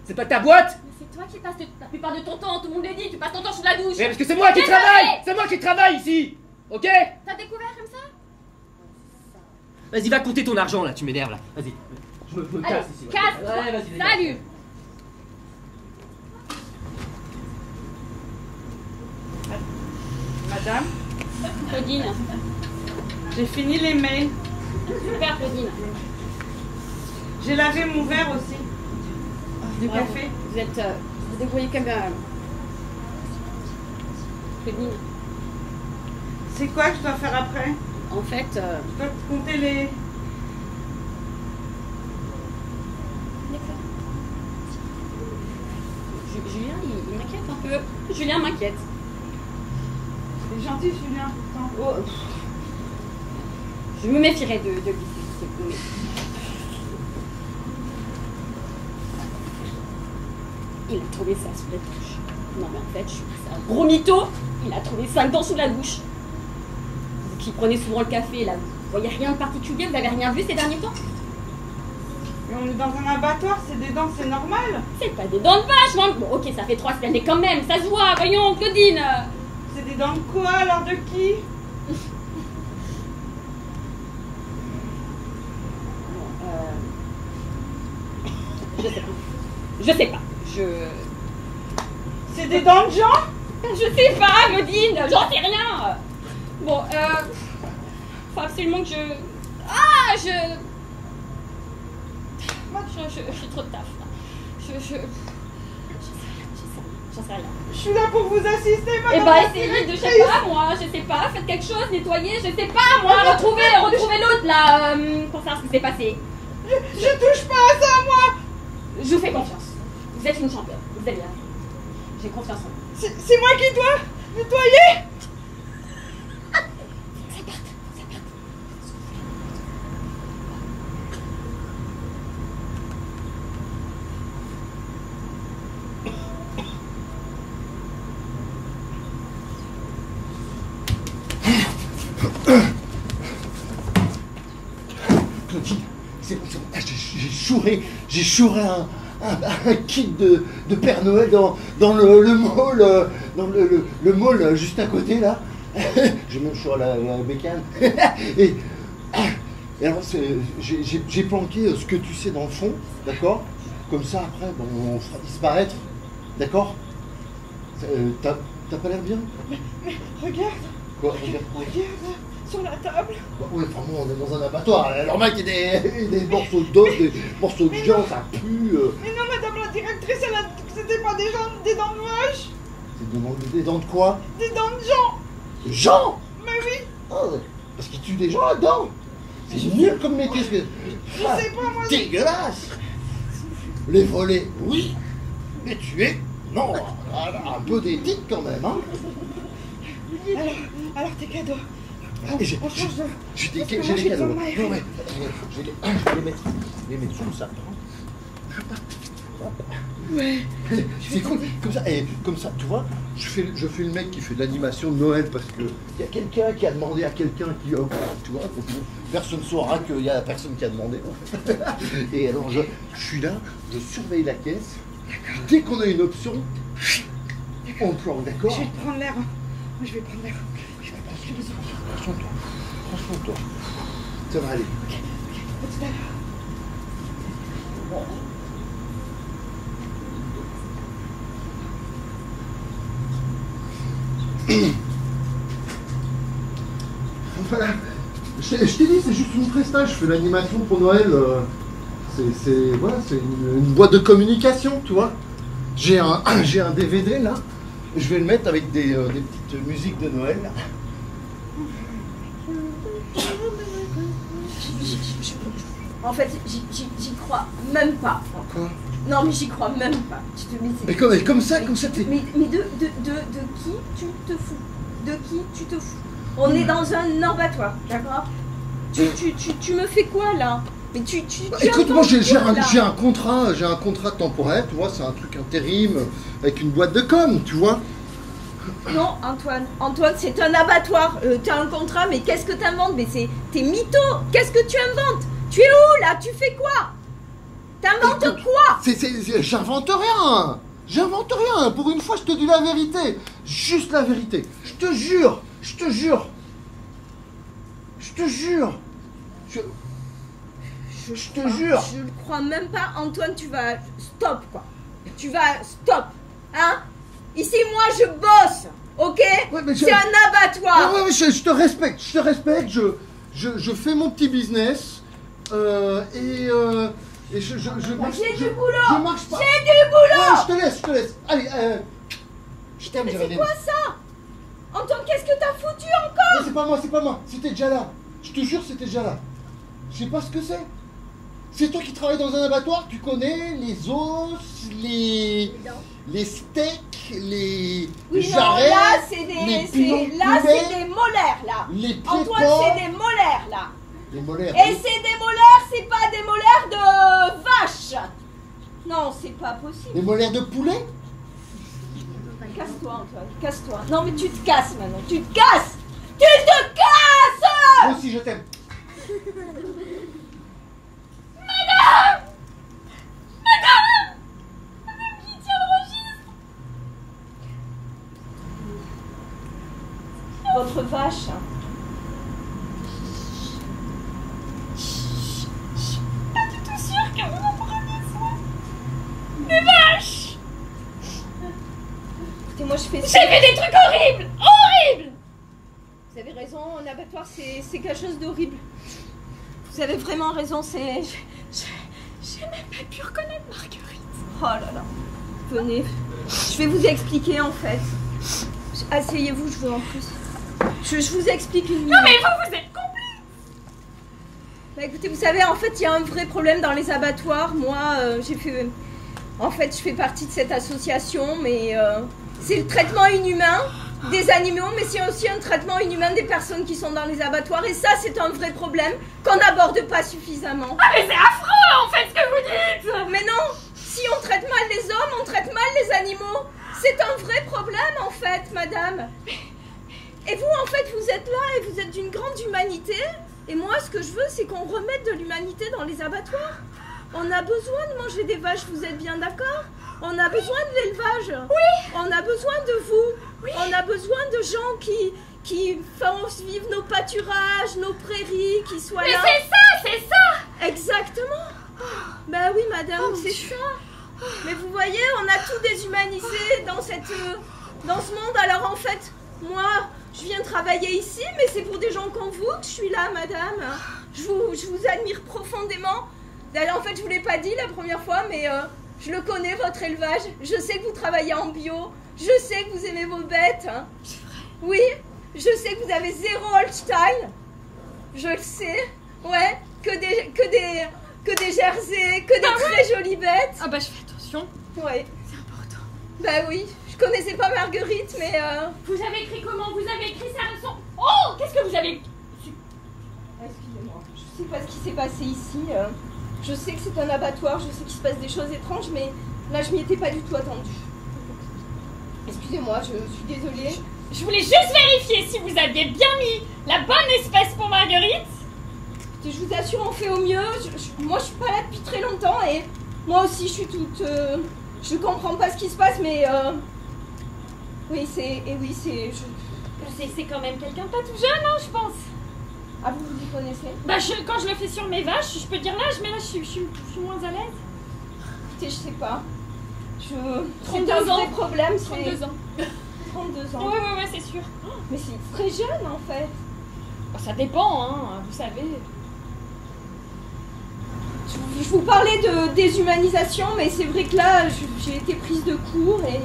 C'est pas ta boîte? Mais c'est toi qui passes la plupart de ton temps, tout le monde le dit, tu passes ton temps sous la douche! Mais parce que c'est moi qui Désolé. travaille! C'est moi qui travaille ici! Ok? T'as découvert comme ça? Vas-y, va compter ton argent là, tu m'énerves là. Vas-y, je me Allez, casse ici. casse-toi. Ouais, vas-y, dégage. Salut! Madame, Claudine. j'ai fini les mails. Super, Claudine. J'ai lavé mon verre aussi. Du Bravo. café. Vous êtes... vous débrouillez comme... Claudine. C'est quoi que je dois faire après? En fait... Je dois compter les... Julien, il m'inquiète un peu. Julien m'inquiète. C'est gentil, Julien, pourtant. Oh. Je me méfierais de lui. Mais... Il a trouvé ça sous la douche. Non mais en fait, c'est un gros mytho. Il a trouvé 5 dents sous la douche. Vous qui prenez souvent le café, là, vous voyez rien de particulier, vous n'avez rien vu ces derniers temps? Mais on est dans un abattoir, c'est des dents, c'est normal. C'est pas des dents de vache, non? Bon, ok, ça fait 3 semaines, mais quand même, ça se voit, voyons, Claudine. C'est des dents de quoi, alors de qui? Je sais pas. C'est des dents de gens? Je sais pas, Claudine, j'en sais rien. Bon, faut absolument que je... Ah, je suis trop de taf. J'en sais rien. Je suis là pour vous assister, Eh madame. bah essayez de, je sais pas moi, je sais pas, faites quelque chose, nettoyez, je sais pas moi, retrouvez l'autre là, pour savoir ce qui s'est passé. Je touche pas à ça, moi. Je vous fais confiance. Vous êtes une championne, vous allez y arriver. J'ai confiance en vous. C'est moi qui dois nettoyer. Ça part. Claudine, c'est bon, j'ai chouré un kit de Père Noël dans le mall, dans le mall juste à côté là. J'ai même chouré la bécane. Et alors j'ai planqué ce que tu sais dans le fond, d'accord? Comme ça après, bon, on fera disparaître, d'accord? T'as pas l'air bien? Mais regarde. Quoi? Regarde. Sur la table. Bah oui, vraiment, on est dans un abattoir. Normal qu'il y ait des morceaux d'os, des morceaux de viande, ça pue. Mais non, madame la directrice, elle a dit que c'était pas des dents de vache. Des dents de quoi? Des dents de Jean. De Jean? Mais oui. Oh, parce qu'il tue des gens là-dedans. C'est nul comme métier. Je sais pas, moi. Dégueulasse. Les voler, oui. Les tuer, non. Un peu d'éthique quand même, hein. Alors tes cadeaux. J'ai des cadeaux. Non, mais, je vais les mettre sous le sapin. Ouais. C'est cool. Comme ça, tu vois, je fais le mec qui fait de l'animation de Noël parce que il y a quelqu'un qui a demandé à quelqu'un qui, tu vois, personne ne saura qu'il y a personne qui a demandé. Et alors je suis là, je surveille la caisse. Dès qu'on a une option, on planque, d'accord? Je vais prendre l'air. Je vais prendre l'air. Prends soin de toi. Ça va aller. Ok. À tout à l'heure. Voilà. Je t'ai dit, c'est juste une prestation. Je fais l'animation pour Noël. Voilà, c'est une boîte de communication, tu vois. J'ai un DVD là. Je vais le mettre avec des petites musiques de Noël. En fait, j'y crois même pas. Quoi? Non, mais j'y crois même pas. Mais comme ça, t'es... Mais de qui tu te fous? De qui tu te fous? On est dans un abattoir, d'accord? Tu me fais quoi là? Mais écoute, moi j'ai un contrat temporaire, tu vois, c'est un truc intérim avec une boîte de com, tu vois. Non, Antoine, c'est un abattoir. T'as un contrat, mais qu'est-ce que t'inventes? Mais t'es mytho. Qu'est-ce que tu inventes? Tu es où là? Tu fais quoi? T'inventes quoi? J'invente rien. J'invente rien. Pour une fois, je te dis la vérité. Juste la vérité. Je te jure. Je te jure. Je le crois même pas, Antoine. Tu vas stop quoi. Tu vas stop, hein? Ici, moi, je bosse, ok? Ouais, c'est un abattoir. Ouais, je te respecte. Je fais mon petit business. Et j'ai du boulot. Je marche pas. J'ai du boulot. Ouais, je te laisse. Allez, je t'aime, mais c'est quoi ça? Antoine, qu'est-ce que t'as foutu encore? Non, c'est pas moi. C'était déjà là. Je te jure, c'était déjà là. Je sais pas ce que c'est. C'est toi qui travailles dans un abattoir, tu connais les os, les steaks, les jarrets, là c'est des molaires là. Antoine, c'est des molaires là. Les molaires. Et c'est des molaires, c'est pas des molaires de vache. Non, c'est pas possible. Les molaires de poulet? Casse-toi, Antoine, casse-toi. Non, mais tu te casses maintenant, tu te casses. Tu te casses. Moi aussi, je t'aime. Madame, qui tient le registre? Votre vache. Pas du tout sûr que vous en preniez soin. Des vaches. Écoutez, moi j'ai fait des trucs horribles. Vous avez raison, un abattoir c'est quelque chose d'horrible. Vous avez vraiment raison, c'est... J'ai même pas pu reconnaître Marguerite. Oh là là. Venez, je vais vous expliquer en fait. Asseyez-vous, je vous en prie. Je vous explique une minute. Non mais vous êtes complice. Bah écoutez, vous savez, en fait, il y a un vrai problème dans les abattoirs. Moi, En fait, je fais partie de cette association, mais c'est le traitement inhumain des animaux, mais c'est aussi un traitement inhumain des personnes qui sont dans les abattoirs. Et ça, c'est un vrai problème qu'on n'aborde pas suffisamment. Ah mais c'est affreux, en fait, ce que vous dites. Mais non, si on traite mal les hommes, on traite mal les animaux. C'est un vrai problème, en fait, madame. Et vous, en fait, vous êtes là et vous êtes d'une grande humanité. Et moi, ce que je veux, c'est qu'on remette de l'humanité dans les abattoirs. On a besoin de manger des vaches, vous êtes bien d'accord? On a besoin de l'élevage. Oui. On a besoin de vous. Oui. On a besoin de gens qui font vivre nos pâturages, nos prairies, qui soient là. Mais c'est ça. Exactement. Ben oui, madame, c'est ça. Mais vous voyez, on a tout déshumanisé dans ce monde. Alors en fait, moi, je viens travailler ici, mais c'est pour des gens comme vous que je suis là, madame. Je vous admire profondément. D'ailleurs, en fait, je vous l'ai pas dit la première fois, mais je le connais, votre élevage. Je sais que vous travaillez en bio. Je sais que vous aimez vos bêtes. C'est vrai. Oui, je sais que vous avez 0 Holstein. Je le sais. Ouais, que des Jersey, que des très jolies bêtes. Ah bah je fais attention. Ouais. C'est important. Bah oui, je connaissais pas Marguerite, mais Vous avez écrit comment? Vous avez écrit sa leçon? Oh, qu'est-ce que vous avez... Excusez-moi, je sais pas ce qui s'est passé ici. Je sais que c'est un abattoir, je sais qu'il se passe des choses étranges, mais là je m'y étais pas du tout attendue. Excusez-moi, je suis désolée. Je voulais juste vérifier si vous aviez bien mis la bonne espèce pour Marguerite. Je vous assure, on fait au mieux. Moi je suis pas là depuis très longtemps et moi aussi je suis toute... je comprends pas ce qui se passe, mais... Oui, c'est... Et oui, c'est... C'est quand même quelqu'un de pas tout jeune, hein, je pense. Ah, vous y connaissez? Bah, quand je le fais sur mes vaches, je peux dire l'âge, mais là, je suis moins à l'aise. Écoutez, je sais pas. 32 ans. ans. C'est un problème, c'est... 32 ans. 32 ans. Ouais, c'est sûr. Mais c'est très jeune, en fait. Bah, ça dépend, hein, vous savez. Je vous parlais de déshumanisation, mais c'est vrai que là, j'ai été prise de court et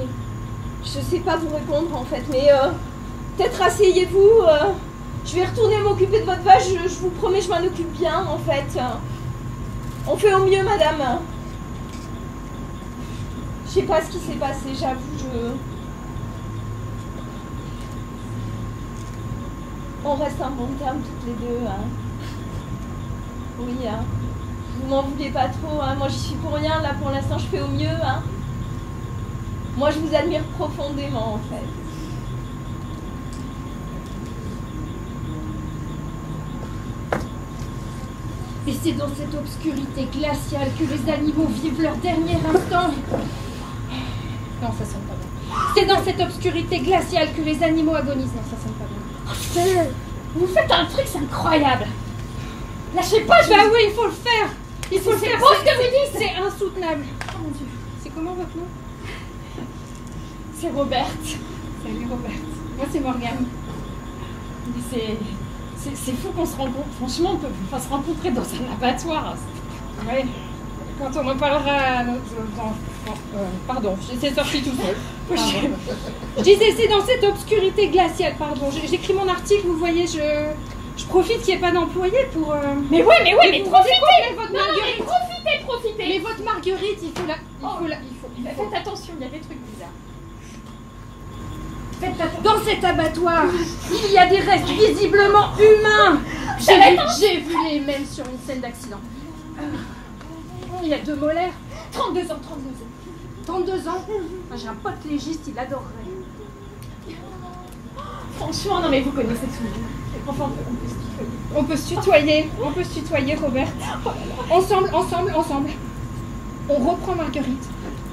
je sais pas vous répondre, en fait. Mais peut-être asseyez-vous. Je vais retourner m'occuper de votre vache, je vous promets, je m'en occupe bien, en fait. On fait au mieux, madame. Je sais pas ce qui s'est passé, j'avoue, On reste en bon terme toutes les deux, hein. Oui, hein. Vous m'en voulez pas trop, hein. Moi j'y suis pour rien, là pour l'instant je fais au mieux, hein. Moi je vous admire profondément, en fait. Et c'est dans cette obscurité glaciale que les animaux vivent leur dernier instant. Non, ça sent pas bon. C'est dans cette obscurité glaciale que les animaux agonisent. Non, ça sent pas bon. Vous faites un truc, c'est incroyable. Lâchez pas, Bah oui, il faut le faire. Il faut le faire. beau ce que vous dites. C'est insoutenable. Oh mon Dieu. C'est comment votre nom? C'est Robert. Salut Robert. Moi c'est Morgane. C'est fou qu'on se rencontre. Franchement, on peut pas se rencontrer dans un abattoir. Ouais. Quand on en parlera... pardon, c'est sorti tout seul. Pardon. Je disais, c'est dans cette obscurité glaciale, pardon. J'écris mon article, vous voyez, je profite qu'il n'y ait pas d'employés pour... Mais oui, mais profitez. Votre Non, Marguerite. mais profitez. Mais votre Marguerite, il faut la... Faites attention, il y a des trucs bizarres. Dans cet abattoir, il y a des restes visiblement humains. J'ai vu les mêmes sur une scène d'accident. Il y a 2 molaires. 32 ans. 32 ans. J'ai un pote légiste, il adorerait. Franchement, non mais vous connaissez tout le monde. Enfin, On peut se tutoyer, Robert. Ensemble. On reprend Marguerite.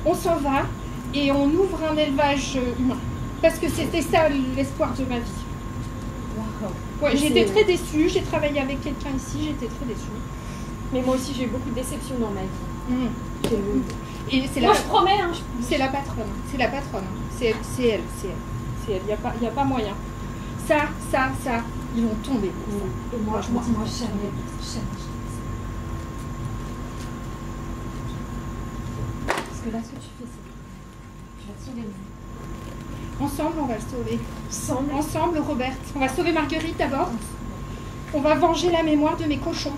On s'en va et on ouvre un élevage humain. Parce que c'était ça l'espoir de ma vie. Wow. Ouais, j'étais très déçue, j'ai travaillé avec quelqu'un ici, j'étais très déçue. Mais moi aussi j'ai eu beaucoup de déceptions dans ma vie. Et c'est moi je promets, hein, c'est la patronne. C'est elle. Il n'y a pas moyen. Ça, ils vont tomber. Et moi jamais. Parce que là ce que tu fais, c'est... Je vais te sauver le vie. Ensemble, on va le sauver. Ensemble, Robert. On va sauver Marguerite d'abord. On va venger la mémoire de mes cochons.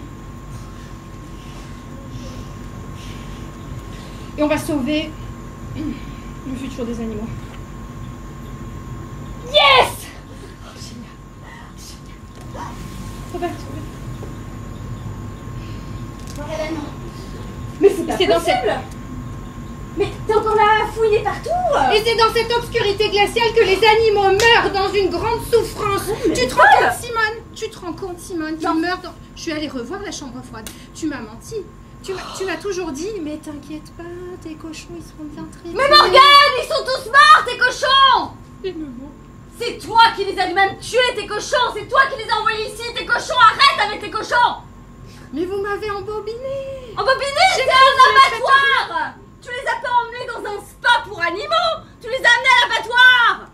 Et on va sauver le futur des animaux. Yes! Génial. Robert, Mais c'est dans cette... Mais t'es encore là à fouiller partout. Et c'est dans cette obscurité glaciale que les animaux meurent dans une grande souffrance. Tu te rends compte, Simone? Tu te rends compte, Simone? Tu meurs dans... Je suis allée revoir la chambre froide. Tu m'as menti. Tu m'as toujours dit, mais t'inquiète pas, tes cochons, ils seront bien traités. Mais Morgane, ils sont tous morts, tes cochons. Et me bon. C'est toi qui les as même tués, tes cochons. C'est toi qui les as envoyés ici, tes cochons. Arrête avec tes cochons. Mais vous m'avez embobiné. Embobiné, c'est un abattoir. Tu les as pas emmenés dans un spa pour animaux. Tu les as amenés à l'abattoir.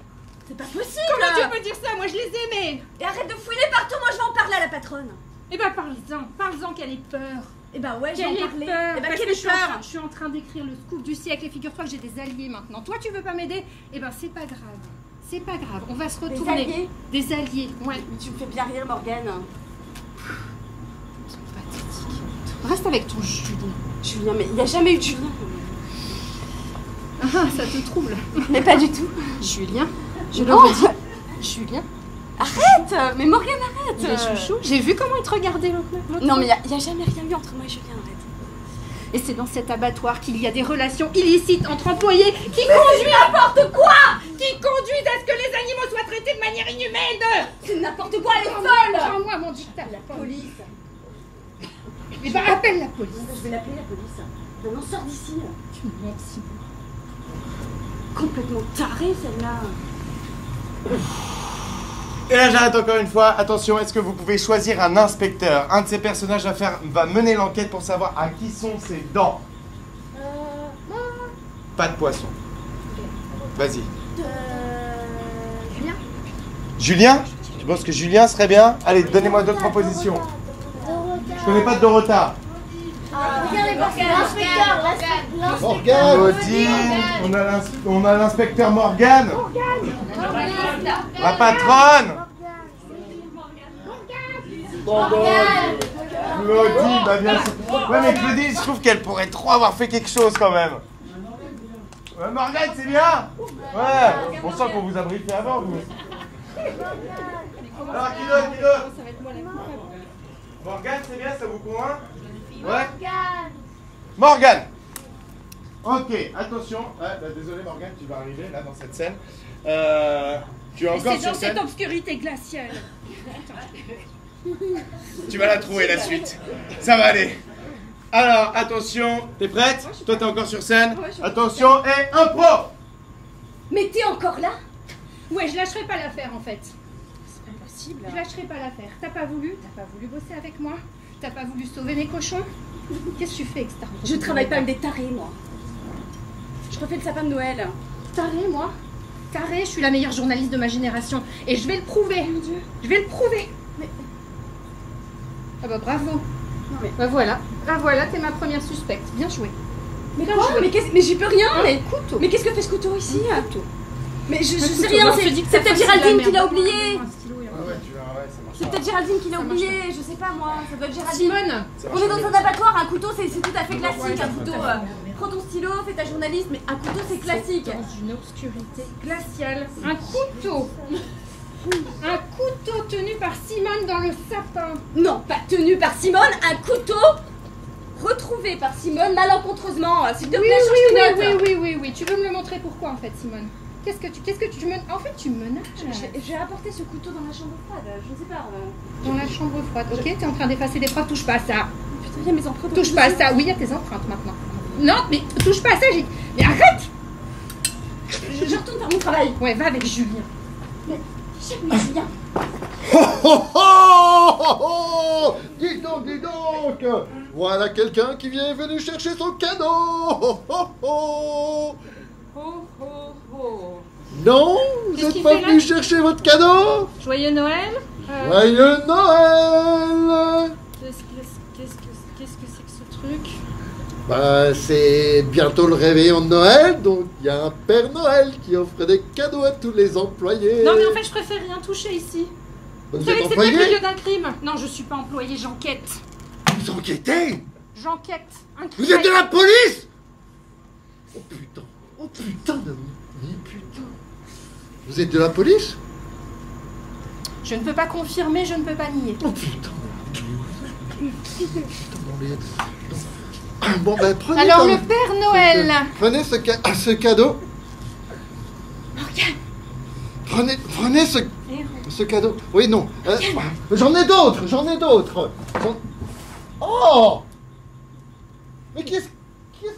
C'est pas possible. Comment tu peux dire ça? Moi, je les aimais. Et arrête de fouiner partout, moi je vais en parler à la patronne. Eh ben, parle-en qu'elle ait peur. Eh ben ouais, j'ai en parlé. Eh ben ben, quelle peur. je suis en train d'écrire le scoop du siècle et figure-toi que j'ai des alliés maintenant. Toi, tu veux pas m'aider? Eh ben, c'est pas grave. C'est pas grave, on va se retourner. Des alliés? Des alliés, ouais. Mais tu me fais bien rire, Morgane. Pathétique. Reste avec ton Julien. Julien, mais il n'y a jamais eu de Julien. Ah, ça te trouble. Mais pas du tout. Julien, je le redis. Julien. Arrête. Mais Morgane, arrête. Il est chouchou. J'ai vu comment il te regardait l'autre. Non, mais il n'y a jamais rien eu entre moi et Julien, arrête. Et c'est dans cet abattoir qu'il y a des relations illicites entre employés qui conduisent n'importe quoi. Qui conduisent à ce que les animaux soient traités de manière inhumaine. C'est n'importe quoi, elle est folle. Rends-moi mon dictat. La police. Eh ben, appelle la police. Je vais l'appeler la police. Maintenant, sors d'ici. Tu me mens si bon. Complètement tarée, celle-là. Et là j'arrête encore une fois, attention, est-ce que vous pouvez choisir un inspecteur? Un de ces personnages va mener l'enquête pour savoir à qui sont ses dents. Pas de poisson. Vas-y. Julien. Julien? Tu penses que Julien serait bien? Allez, donnez-moi d'autres propositions. Je connais pas de Dorota. Morgane. Claudine, on a l'inspecteur Morgane. La patronne. Claudine, bah bien sûr. Ouais, mais Claudine, je trouve qu'elle pourrait trop avoir fait quelque chose quand même. Ouais, Morgane, c'est bien. Ouais, on sent qu'on vous a briefé avant, vous. Alors, qui d'autre? Morgane, c'est bien, ça vous convainc? Ouais. Morgane. Ok, attention. Ah, bah, désolé Morgane, tu vas arriver là dans cette scène. Tu es encore C'est sur dans scène. cette obscurité glaciale. Tu vas la trouver la suite. Ça va aller. Alors, attention, t'es prête? Toi, t'es encore sur scène. Attention, et impro. Mais t'es encore là? Ouais, je lâcherai pas l'affaire en fait. C'est pas possible. Je lâcherai pas l'affaire. T'as pas voulu bosser avec moi? T'as pas voulu sauver mes cochons? Qu'est-ce que tu fais, etc. Je travaille pas avec des tarés, moi. Je refais le sapin de Noël. Taré, moi? Taré, je suis la meilleure journaliste de ma génération. Et je vais le prouver. Mon Dieu. Je vais le prouver. Mais... Ah bah bravo. Non, mais... Bah voilà, t'es ma première suspecte. Bien joué. Mais quoi? Mais j'y peux rien. Un couteau. Mais qu'est-ce que fait ce couteau ici? Un couteau. Mais je sais couteau. rien, Non, je te c'est dis que peut-être ça Géraldine facile qui la l'a merde. oublié. Un stylo et un- Ouais, tu verras, ouais, ça marche. C'est peut-être Géraldine qui l'a Ça marche oublié, je sais pas moi, ça doit être Géraldine. Simone. On est dans un abattoir, un couteau c'est tout à fait classique, un couteau. Prends ton stylo, fais ta journaliste, mais un couteau c'est classique. Dans une obscurité glaciale. Un couteau. Un couteau tenu par Simone dans le sapin. Non, pas tenu par Simone, un couteau retrouvé par Simone malencontreusement. S'il te plaît, cherche tes notes. Oui. Tu veux me le montrer pourquoi en fait, Simone? Qu'est-ce que tu me... En fait, tu me menaces. J'ai apporté ce couteau dans la chambre froide, je sais pas. Dans la chambre froide, ok? T'es en train d'effacer des preuves, touche pas à ça. Putain, il y a mes empreintes. Touche pas à ça. Oui, il y a tes empreintes maintenant. Non, mais touche pas à ça, j'ai... Mais arrête! Je retourne faire mon travail. Ouais, va avec Julien. Mais Julien. Oh oh oh oh oh! Dis donc! Voilà quelqu'un qui est venu chercher son cadeau! Oh oh oh! Oh, oh, oh. Non? Vous Qu'est-ce n'êtes qu'il pas fait là? venu chercher votre cadeau? Joyeux Noël. Joyeux Noël! Qu'est-ce que c'est que ce truc? Bah, c'est bientôt le réveillon de Noël, donc il y a un Père Noël qui offre des cadeaux à tous les employés. Non, mais en fait, je préfère rien toucher ici. Vous Vous savez êtes que c'est pas le employé? milieu d'un crime. Non, je suis pas employée, j'enquête. Vous enquêtez? J'enquête. Un Vous êtes de crime. la police? Oh putain! Oh putain d'amis! Putain! Vous êtes de la police? Je ne peux pas confirmer, je ne peux pas nier. Oh putain! Putain, dans les... Bon, ben prenez. Alors, comme- le Père Noël. Prenez ce cadeau. Prenez ce cadeau. Oui, non. J'en ai d'autres. Oh! Mais qui est-ce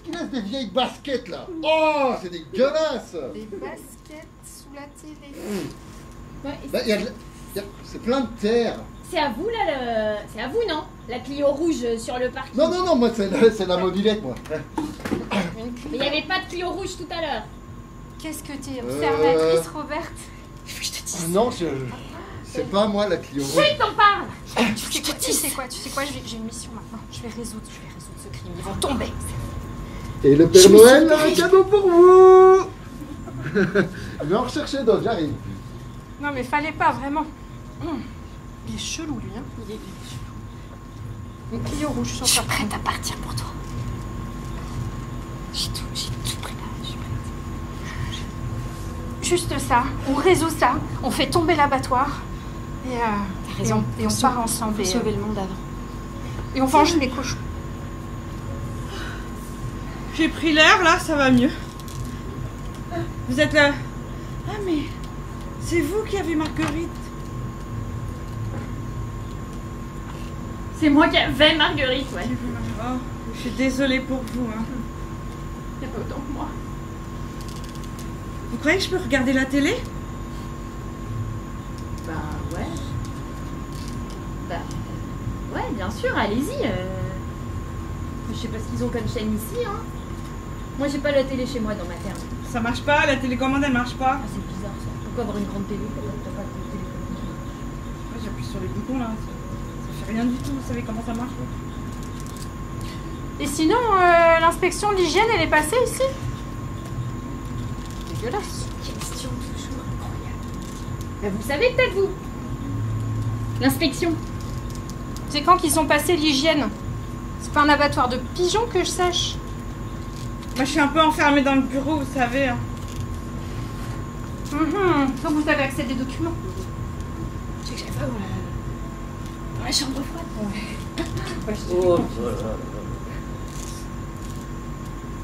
qui laisse des vieilles baskets là? Oh, c'est dégueulasse! Des baskets sous la télé. Bah, c'est plein de terre. C'est à vous là, c'est à vous non? La Clio rouge sur le parking. Non, moi c'est la mobilette moi. Mais il n'y avait pas de Clio rouge tout à l'heure. Qu'est-ce que t'es observatrice, Robert? Il faut que je te dise. Ah non, c'est pas moi la Clio rouge. Oui, t'en parles. Tu sais quoi, j'ai une mission maintenant. Je vais résoudre ce crime. Ils vont tomber. Et le Père Noël a un cadeau pour vous. Je vais en rechercher d'autres, j'arrive. Non mais fallait pas, vraiment. Il est chelou lui, hein. Il est chelou. Une Clio rouge sur toi. Prête à partir pour toi. J'ai tout préparé, je suis prête. Juste ça, on résout ça, on fait tomber l'abattoir. Et, T'as raison. et on part ensemble. Faut sauver le monde avant. Et on venge les cochons. J'ai pris l'air, là, ça va mieux. Vous êtes là. Ah, mais c'est vous qui avez Marguerite. C'est moi qui avais Marguerite, ouais. Oh, je suis désolée pour vous. Hein. C'est pas autant que moi. Vous croyez que je peux regarder la télé? Bah ouais. Bah ouais, bien sûr, allez-y. Je sais pas ce qu'ils ont comme chaîne ici, hein. Moi j'ai pas la télé chez moi dans ma ferme. Ça marche pas, la télécommande elle marche pas. Ah, c'est bizarre ça. Pourquoi avoir une grande télé quand t'as pas de télécommande? Ouais, j'appuie sur les boutons là. Ça fait rien du tout, vous savez comment ça marche? Et sinon, l'inspection de l'hygiène, elle est passée ici? Dégueulasse. Question toujours incroyable. Bah, vous savez peut-être vous. L'inspection. C'est quand qu'ils sont passés l'hygiène? C'est pas un abattoir de pigeons que je sache. Moi je suis un peu enfermée dans le bureau, vous savez. Hein. Donc vous avez accès à des documents. Je sais que j'avais pas dans la chambre froide. Oh,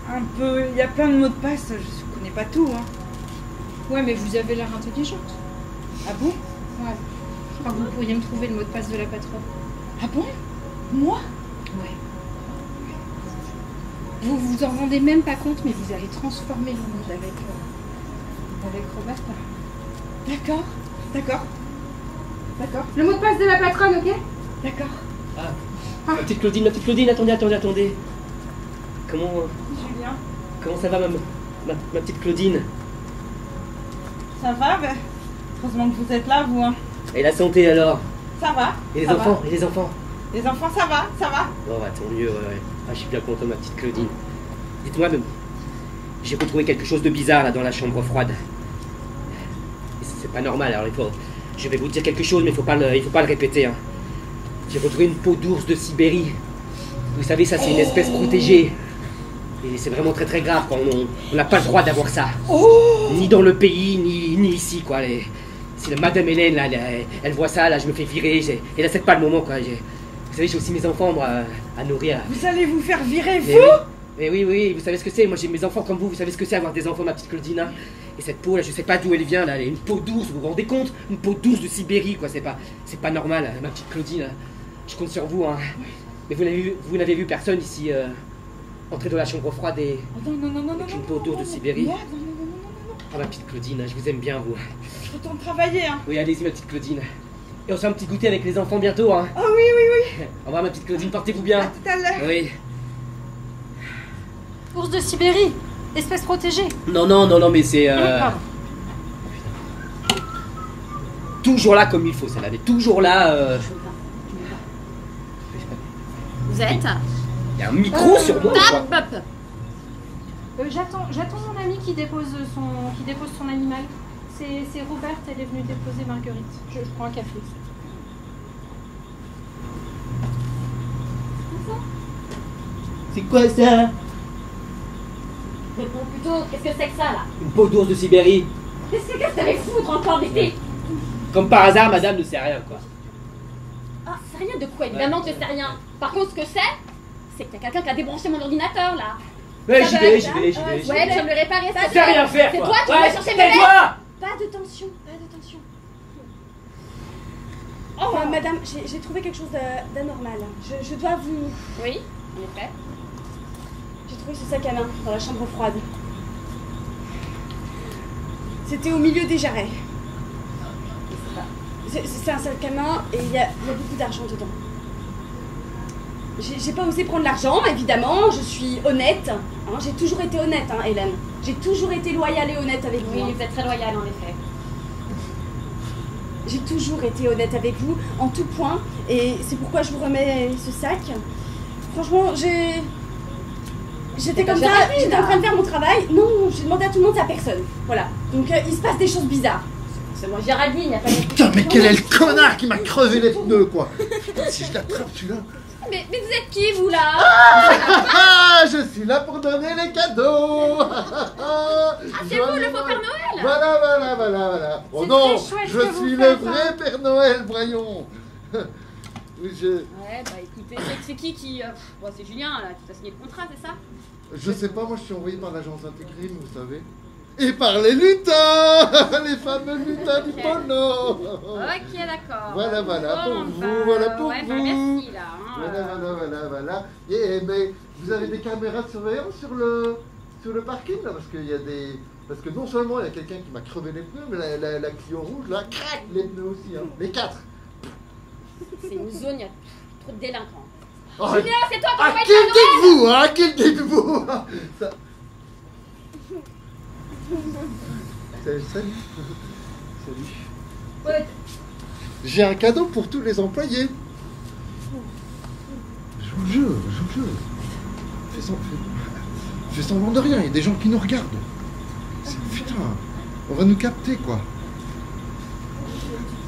Un peu, il y a plein de mots de passe, je connais pas tout. Hein. Ouais, mais vous avez l'air intelligente. Ah bon? Ouais. Je crois que vous pourriez me trouver le mot de passe de la patronne. Ah bon? Moi? Ouais. Vous vous en rendez même pas compte, mais vous allez transformer le monde avec Roberta. D'accord, d'accord. D'accord, Le mot de passe de la patronne, ok? d'accord. ma petite Claudine, attendez. Comment Julien. ça va ma petite Claudine? Ça va? Ben, heureusement que vous êtes là, vous. Hein. Et la santé alors? Ça va? Et les ça enfants? va. Et les enfants? Les enfants, ça va? Ça va? Oh, bah, tant mieux, ouais. Ah, je suis bien content, ma petite Claudine. Dites-moi, j'ai retrouvé quelque chose de bizarre là dans la chambre froide. Et c'est pas normal, alors je vais vous dire quelque chose, mais il faut pas le répéter. Hein. J'ai retrouvé une peau d'ours de Sibérie. Vous savez, ça c'est une espèce protégée. Et c'est vraiment très très grave, quoi. On n'a pas le droit d'avoir ça. Ni dans le pays, ni ici, quoi. Si la Madame Hélène, là, elle voit ça, là, je me fais virer. Et là, c'est pas le moment, quoi. Vous savez, j'ai aussi mes enfants, moi, à nourrir. Vous allez vous faire virer, vous? Et oui, vous savez ce que c'est. Moi, j'ai mes enfants comme vous savez ce que c'est avoir des enfants, ma petite Claudine. Hein. Et cette peau, là, je sais pas d'où elle vient, là. Elle est une peau d'ours, vous vous rendez compte? Une peau d'ours de Sibérie, quoi. C'est pas normal, hein, ma petite Claudine. Hein. Je compte sur vous, hein. Mais vous n'avez vu personne ici entrer dans la chambre froide et Non, avec une peau d'ours de Sibérie. Non. Ah, ma petite Claudine, hein, je vous aime bien, vous. Je retourne travailler, hein. Oui, allez-y, ma petite Claudine. Et on se fait un petit goûter avec les enfants bientôt, hein. Oh oui. Au revoir, ma petite Claudine, portez-vous À bien. tout à l'heure. Oui. Ours de Sibérie, espèce protégée. Non, mais c'est... Pardon. toujours là comme il faut, celle-là. Elle est toujours là... Vous êtes? Il y a un micro sur moi, quoi. Hop. J'attends mon ami qui dépose son animal. C'est Robert, elle est venue déposer Marguerite. Je prends un café. C'est quoi ça? Réponds plutôt, qu'est-ce que c'est que ça là? Une peau d'ours de Sibérie. Qu'est-ce que ça allait foutre encore d'été? Comme par hasard, madame ne sait rien, quoi. Ah, c'est rien de quoi, évidemment que c'est rien. Par contre, ce que c'est c'est qu'il y a quelqu'un qui a débranché mon ordinateur là. Ouais, Ça j'y va, vais, ça j'y vais, j'y vais. Ouais, tu vas me le réparer ça. T'as rien à faire, C'est quoi. toi qui Ouais, vas chercher mes lettres. tais-toi. Pas de tension, pas de tension. Oh, madame, j'ai trouvé quelque chose d'anormal. Je dois vous... Oui, en effet. J'ai trouvé ce sac à main dans la chambre froide. C'était au milieu des jarrets. C'est un sac à main et il y a beaucoup d'argent dedans. J'ai pas osé prendre l'argent, évidemment, je suis honnête. Hein, j'ai toujours été honnête, hein, Hélène. J'ai toujours été loyale et honnête avec vous. Oui, hein. vous êtes très loyale en effet. J'ai toujours été honnête avec vous, en tout point, et c'est pourquoi je vous remets ce sac. Franchement, j'étais comme ça, j'étais en train de faire mon travail. Non, j'ai demandé à tout le monde, c'est à personne. Voilà. Donc il se passe des choses bizarres. C'est moi Géraldine, il n'y a pas de... Putain, mais quel est le connard qui m'a crevé les pneus, quoi. Putain, si je l'attrape, celui-là... Mais vous êtes qui, vous, là? Ah, je suis là pour donner les cadeaux. Ah, c'est vous, le faux Père Noël? Voilà. Oh non, je suis le vrai Père Noël, voyons. Oui, Ouais, bah écoutez, c'est qui Bon, c'est Julien, là, qui t'a signé le contrat, c'est ça? Je sais pas, moi je suis envoyé par l'agence intégrine, vous savez. Et par les lutins, les fameux lutins du porno. Ok, d'accord. Voilà, Bon, pour vous, bah, voilà pour ouais, vous. bah, merci, là. Hein, Voilà. Et mais vous avez des caméras de surveillance sur le parking, là, parce qu'il y a des... Parce que non seulement il y a quelqu'un qui m'a crevé les pneus, mais la Clio rouge, là, craque les pneus aussi, hein. Les 4. C'est une zone, il y a trop de délinquants. Oh, Julien, c'est toi qui à vas qui le dites-vous, hein? À qui le dites-vous? Salut. Ouais. J'ai un cadeau pour tous les employés. Joue le jeu. Fais semblant de rien, il y a des gens qui nous regardent. Putain, on va nous capter, quoi.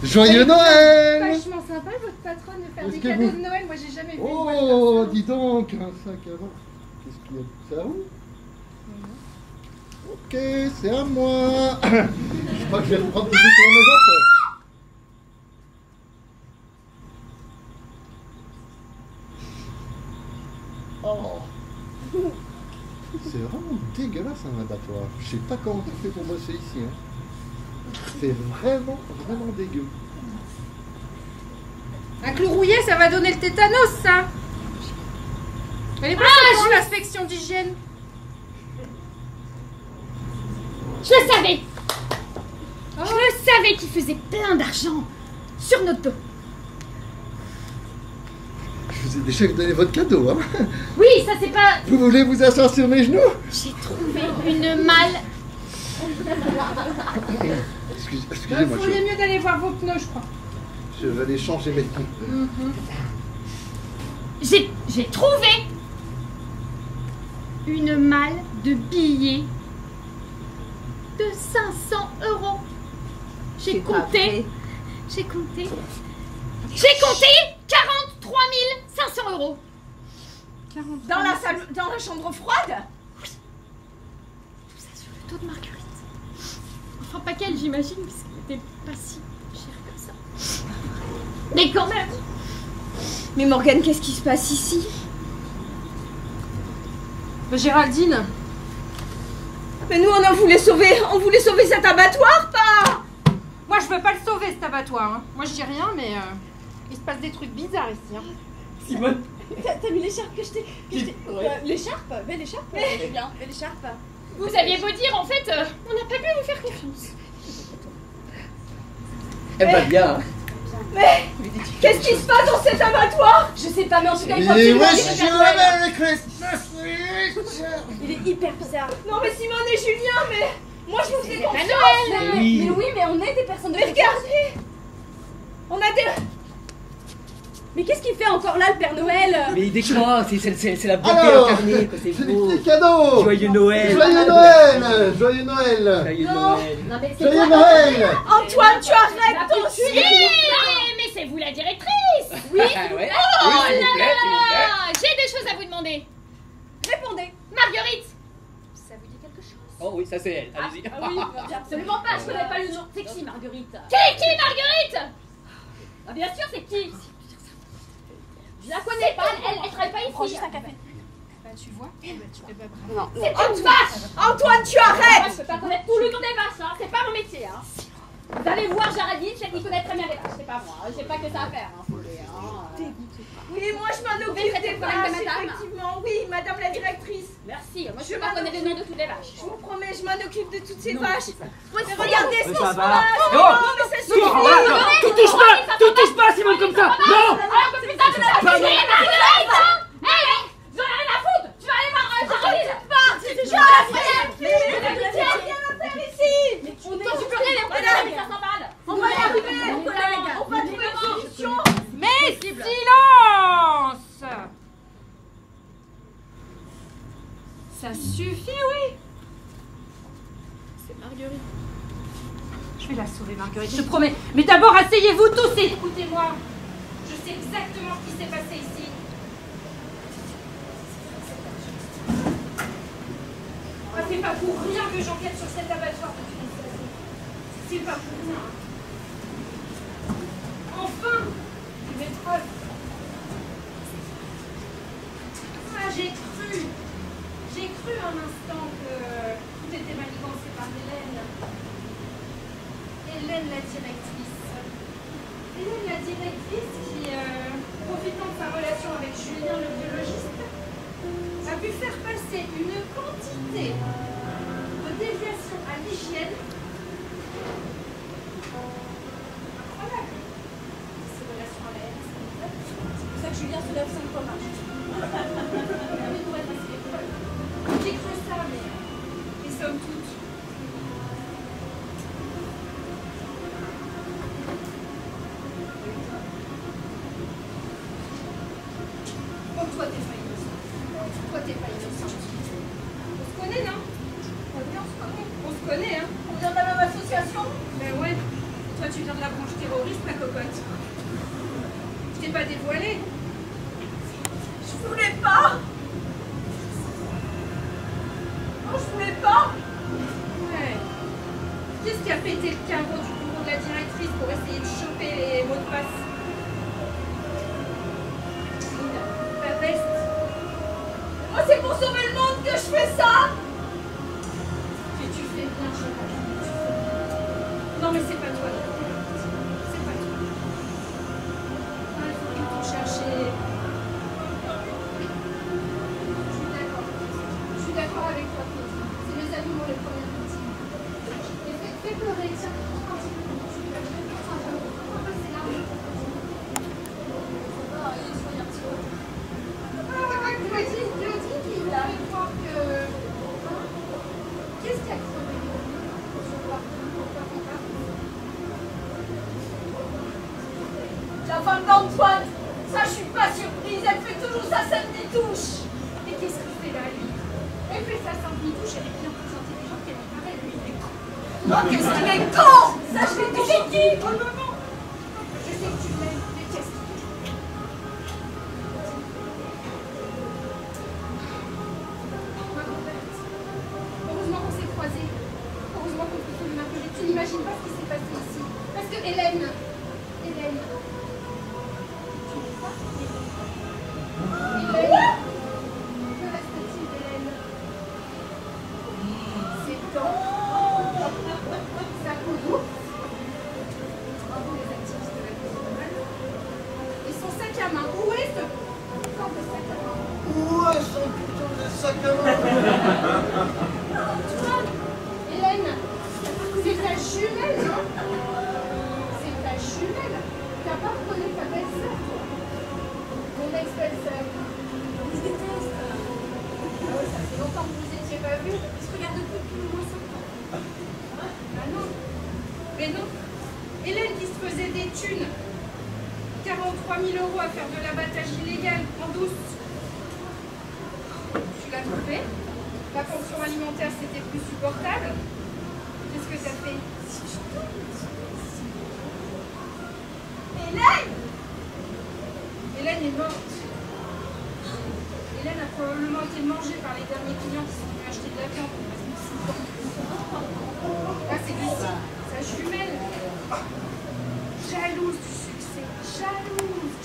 Joyeux Noël! Vachement sympa, votre patronne, de faire des cadeaux de Noël. Moi, j'ai jamais vu. Oh, dis donc, un sac à main. Qu'est-ce qu'il y a? C'est à vous? Ok, c'est à moi. Je crois que je vais reprendre tout sur mes affaires. Oh. C'est vraiment dégueulasse un abattoir. Je sais pas comment tu fais pour bosser ici. Hein. C'est vraiment dégueu. Un clou rouillé, ça va donner le tétanos, ça. Elle est pas pour l'inspection d'hygiène. Je le savais! Je le savais qu'il faisait plein d'argent sur notre dos. Je vous ai déjà donné votre cadeau, hein. Oui, ça c'est pas... Vous voulez vous asseoir sur mes genoux? J'ai trouvé une malle. Excusez-moi. Vous feriez mieux d'aller voir vos pneus, je crois. Je vais aller changer mes pneus. J'ai trouvé une malle de billets de 500 €. J'ai compté 43 500 €. Dans la chambre froide? Tout ça sur le dos de Marguerite. Enfin, pas qu'elle, j'imagine, puisqu'elle était pas si chère que ça. Mais quand même. Mais Morgane, qu'est-ce qui se passe ici? Géraldine. Mais nous, on voulait sauver cet abattoir, pas? Moi, je veux pas le sauver, cet abattoir. Hein. Moi, je dis rien, mais il se passe des trucs bizarres ici. Hein. Simone, T'as vu l'écharpe que je t'ai... L'écharpe? Belle écharpe, Julien, belle écharpe. Vous aviez beau dire, en fait, on n'a pas pu vous faire confiance. elle va bien. Mais qu'est-ce qui se passe dans cet abattoir? Je sais pas, mais en tout cas, il Et faut moi, absolument je dire suis Père Noël. Merry Christmas. Il est hyper bizarre. Non mais Simone et Julien, mais moi je vous fais C'est pas confiance. Noël. Mais oui, mais on est des personnes de Mais confiance. regardez, on a des... Mais qu'est-ce qu'il fait encore là, le Père Noël? Mais il décroît, c'est la beauté Alors, incarnée, quoi, c'est c'est des beau. petits cadeaux. Joyeux Noël. Joyeux Noël. Joyeux Noël. Joyeux Non. Noël. Non, mais c'est Joyeux toi. Noël. Antoine, tu arrêtes ton Oui, chien. mais c'est vous la directrice. Oui. Ah ouais. Oh Oui, s'il là vous plaît, s'il vous plaît. là. J'ai des choses à vous demander. Répondez. Marguerite. Ça vous dit quelque chose? Oh oui, ça c'est elle, allez-y. Ah oui, Absolument pas, je connais pas le nom. C'est qui Marguerite? Qui Marguerite? Ah bien sûr, c'est qui? Je la connais pas, elle travaille pas ici. Prends juste un café. tu vois. Non, C'est une vache! Antoine, tu arrêtes! Je peux pas connaître tout le nom des vaches, hein. C'est pas mon métier, hein. Vous allez voir, j'arrête vite, je sais qu'il connaît très bien les vaches, c'est pas moi. J'ai pas que ça à faire, hein. Oui, moi je m'en occupe des vaches, effectivement. Oui, madame la directrice. Merci, moi je peux pas connaître le nom de toutes les vaches. Je vous promets, je m'en occupe de toutes ces vaches. Mais regardez ce qui se passe. Oh, Non, mais ça suffit. tu touches pas, Simone, comme ça. Non. Putain, tu vas la tuer, Marguerite! Hé, j'en ai rien à foutre! Tu vas aller voir Géraldine! C'est déjà rien à faire ici. Toi, tu peux rien, on va aller, ça s'emballe! On va y arriver, collègues. On va trouver une solution. Mais silence! Ça suffit, oui. C'est Marguerite. Je vais la sauver, Marguerite, je te promets. Mais d'abord, asseyez-vous tous et écoutez-moi. Je sais exactement ce qui s'est passé ici. Ah, c'est pas pour rien que j'enquête sur cet abattoir depuis des années. C'est pas pour rien. Enfin, mes preuves. Ah, j'ai cru un instant que tout était manigancé par Hélène. Hélène la directrice. Hélène la directrice qui, profitant de sa relation avec Julien le biologiste, a pu faire passer une quantité de déviations à l'hygiène incroyable. Ces relations à la haine, c'est pour ça que Julien se lève 5 fois par jour. J'ai cru ça, mais somme toute. Oh, toi, t'es pas innocent. Toi, t'es pas innocent. On se connaît, non? Oui, on se connaît. On se connaît, hein? On vient de la même association? Ben ouais. Toi, tu viens de la branche terroriste, ma cocotte. Je t'ai pas dévoilé. Je voulais pas. Non, je voulais pas. Ouais. Qu'est-ce qui a pété le carreau du bureau de la directrice pour essayer de choper les mots de passe? La peste. Moi, c'est pour sauver le monde que je fais ça. Et tu fais bien, je crois. Non, mais c'est pas toi. C'est pas toi. Ah, il faut plutôt chercher. Je suis d'accord avec toi, Claude. C'est mes animaux les premières victimes. Et fais pleurer, tiens. Un petit peu. C'est là. Claudine, il avait croire que. Qu'est-ce qu'il y a crevé? La femme d'Antoine, ça, je suis pas surprise. Elle fait toujours sa scène des touches. Et qu'est-ce qu'il fait là, lui? Elle fait sa simple touche, elle est bien plus intelligente qu'elle y paraît, lui, il est con. Oh, qu'est-ce qu'il est con. Ça, je l'ai toujours dit. Oh non, non. Je sais que tu l'aimes, mais qu'est-ce qu'il fait? Heureusement qu'on s'est croisés. Heureusement qu'on peut trouver Marguerite. Tu n'imagines pas ce qui s'est passé ici. Parce que Hélène. Hélène. Que reste-t-il d'Hélène? Ses dents. Sa peau douce. Bravo les activistes de la cause animale. Et son sac à main. Où est ce corps de sac à main? Où est son putain de sac à main? Antoine, Hélène, c'est ta jumelle, non? C'est ta jumelle. T'as pas reconnu ta belle-sœur, toi? Mon ex-belle-sœur. On se déteste. Ah ouais, ça fait longtemps que vous ne étiez pas vus. Ils se regardent depuis au moins 5 ans. Ah non. Mais non. Hélène qui se faisait des thunes. 43 000 € à faire de l'abattage illégal en douce. Tu l'as trouvé? La pension alimentaire, c'était plus supportable. Qu'est-ce que t'as fait? Hélène. Hélène est morte. Hélène a probablement été mangée par les derniers clients qui sont venus acheter de la viande. Là, c'est Lucie, sa jumelle. Jalouse du succès. Jalouse.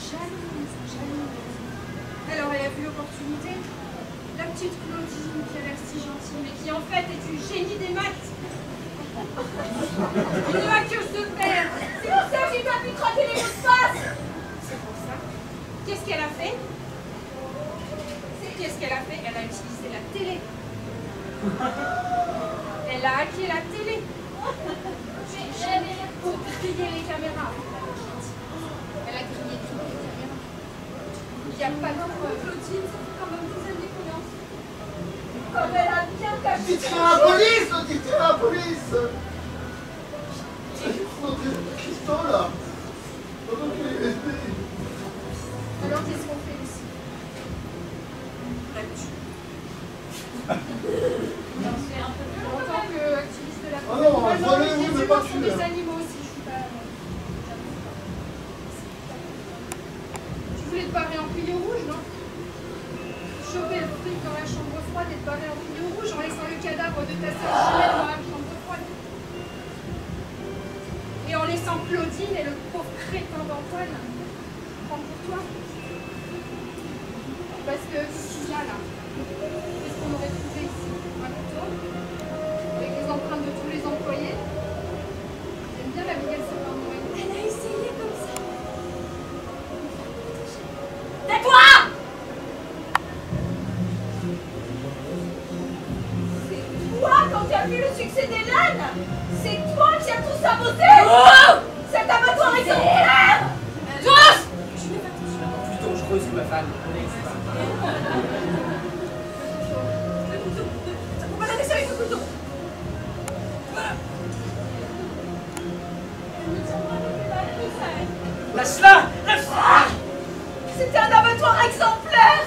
Alors, elle a vu l'opportunité. La petite Claudine qui a l'air si gentille, mais qui en fait est une génie des maths. Une hackeuse de père. C'est pour ça que j'ai pas pu traquer les mots de passe. C'est pour ça. Qu'est-ce qu'elle a fait? Qu'est-ce qu'elle a fait? Elle a utilisé la télé. Elle a hacké la télé. Pour griller les caméras. Elle a grillé toutes les caméras. Il n'y a pas de preuve. Claudine, ça fait quand même des années qu'on est ensemble. Comme elle a bien caché. Dites-le à la police! Dites-le à la police! Christo, là! Alors qu'est-ce qu'on fait ici? En tant qu'activiste de la Ah non, moi, volez, les oui, mais humains pas sont tuer. des animaux aussi, je suis pas... Tu voulais te barrer en pilier rouge, non? Choper le fric dans la chambre froide et te barrer en pilier rouge en laissant le cadavre de ta sœur jumelle dans la chambre froide. Et en laissant Claudine et le pauvre crétin d'Antoine prendre pour toi. Parce que ici, là, qu'est-ce qu'on aurait trouvé ici? Un couteau, avec les empreintes de tous les employés. J'aime bien la Miguel Sapin-Noël. Elle a essayé comme ça. Tais-toi! C'est toi, quand tu as vu le succès d'Hélène, c'est toi qui as tout saboté. Cet abattoir exemplaire. Tous! Plus dangereuse que ma femme. On va la laisser avec le couteau. Lâche-la! Lâche-la! C'était un abattoir exemplaire.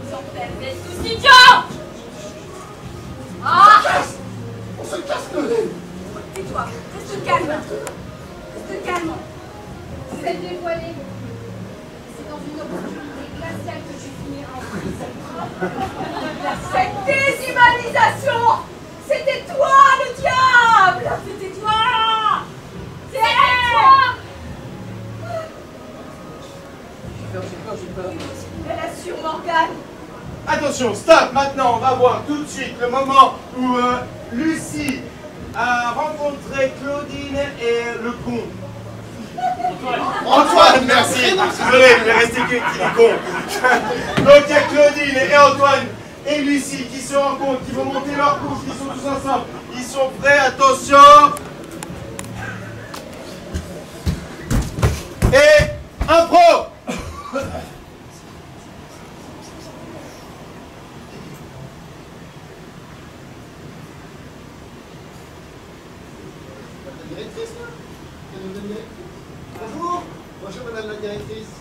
Exemplaire, vous êtes tous idiots. Ah! On se casse le nez! Tais-toi, reste calme. Reste calme. C'est dévoilé. C'est dans une obscurité glaciale que tu finiras en prison. Cette déshumanisation, c'était toi le diable. C'était toi. C'était toi. J'ai peur. Elle assure Morgane. Attention, stop, maintenant on va voir tout de suite le moment où Lucie a rencontré Claudine et le con. Antoine, merci. Désolé, il est resté qui est con. Donc il y a Claudine et Antoine et Lucie qui se rencontrent, qui vont monter leur couche, ils sont tous ensemble. Ils sont prêts, attention. Et impro. La directrice, là? Bonjour! Bonjour, madame la directrice.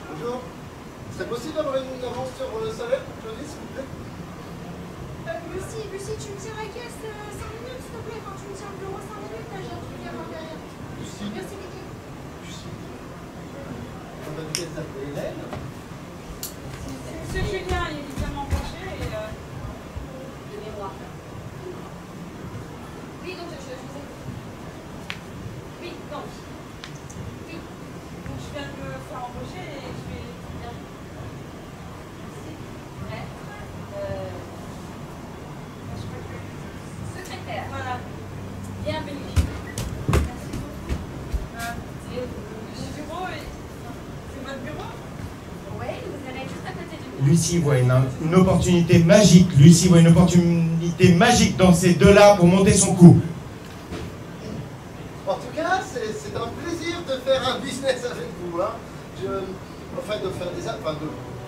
Bonjour. C'est possible d'avoir une avance sur le salaire pour Claudine, s'il vous plaît? Lucie, tu me tiens la caisse 5 minutes, s'il te plaît. Quand tu me tiens le bureau 5 minutes, là, j'ai un truc à voir derrière. Lucie. Merci, Vicky. Lucie. On va peut-être s'appeler Hélène. C'est Julien, il est évidemment embauché et... De mémoire. Oui, donc je vous ai... Oui, donc. Oui. Donc je viens de me faire embaucher et je vais... Bien. Merci. Ouais. Je peux plus. Secrétaire. Voilà. Bienvenue. Merci beaucoup. C'est mon bureau et... C'est votre bureau? Oui, vous allez juste à côté du mur. Lucie voit une opportunité magique. Lucie voit une opportunité magique dans ces deux-là pour monter son coup. En tout cas, c'est un plaisir de faire un business avec vous. Hein. Enfin, de faire des... Enfin,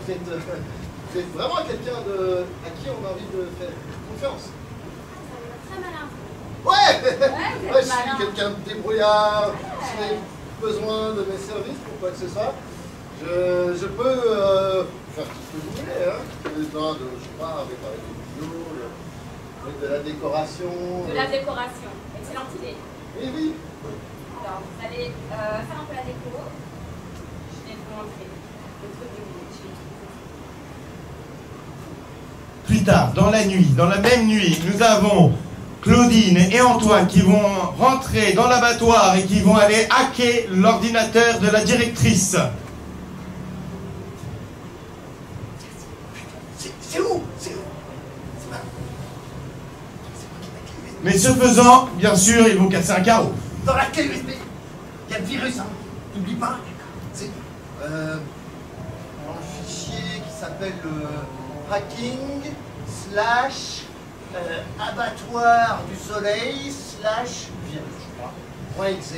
vous êtes vraiment quelqu'un à qui on a envie de faire confiance. Très malin. Ouais, vous êtes je suis malin. quelqu'un de débrouillard. Si vous avez besoin de mes services pour quoi que ce soit, je peux faire tout ce que vous voulez. Hein. Vous avez besoin de, je sais pas, avec des bijoux, avec de la décoration. De la décoration. Excellente idée. Oui, oui. Alors, vous allez faire un peu la déco. Je vais vous montrer le truc du bout. Plus tard, dans la nuit, dans la même nuit, nous avons Claudine et Antoine qui vont rentrer dans l'abattoir et qui vont aller hacker l'ordinateur de la directrice. Mais ce faisant, bien sûr, ils vont casser un carreau. Dans la clé USB, il y a le virus, hein. N'oublie pas. C'est un fichier qui s'appelle hacking / abattoir du soleil / virus, je crois. .exe.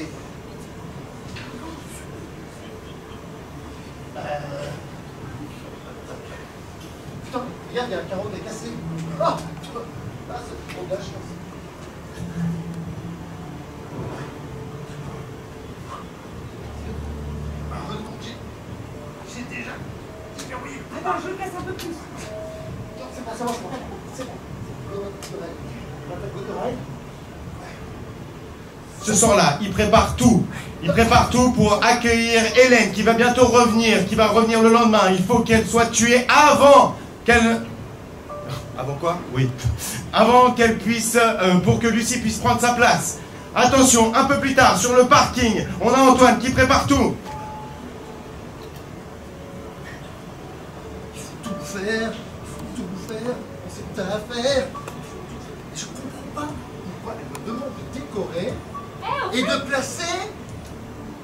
Putain, regarde, il y a un carreau qui est cassé. Ah, c'est trop de la chance. J'ai déjà verrouillé. Attends, je le casse un peu plus. Non, c'est pas ça, c'est bon. Ce soir-là, ils préparent tout. Ils préparent tout pour accueillir Hélène, qui va bientôt revenir, qui va revenir le lendemain. Il faut qu'elle soit tuée avant qu'elle... Avant quoi? Oui. Avant qu'elle puisse... pour que Lucie puisse prendre sa place. Attention, un peu plus tard, sur le parking, on a Antoine qui prépare tout. Il faut tout faire. C'est ce que t'as à faire. Je comprends pas pourquoi elle me demande de décorer et de placer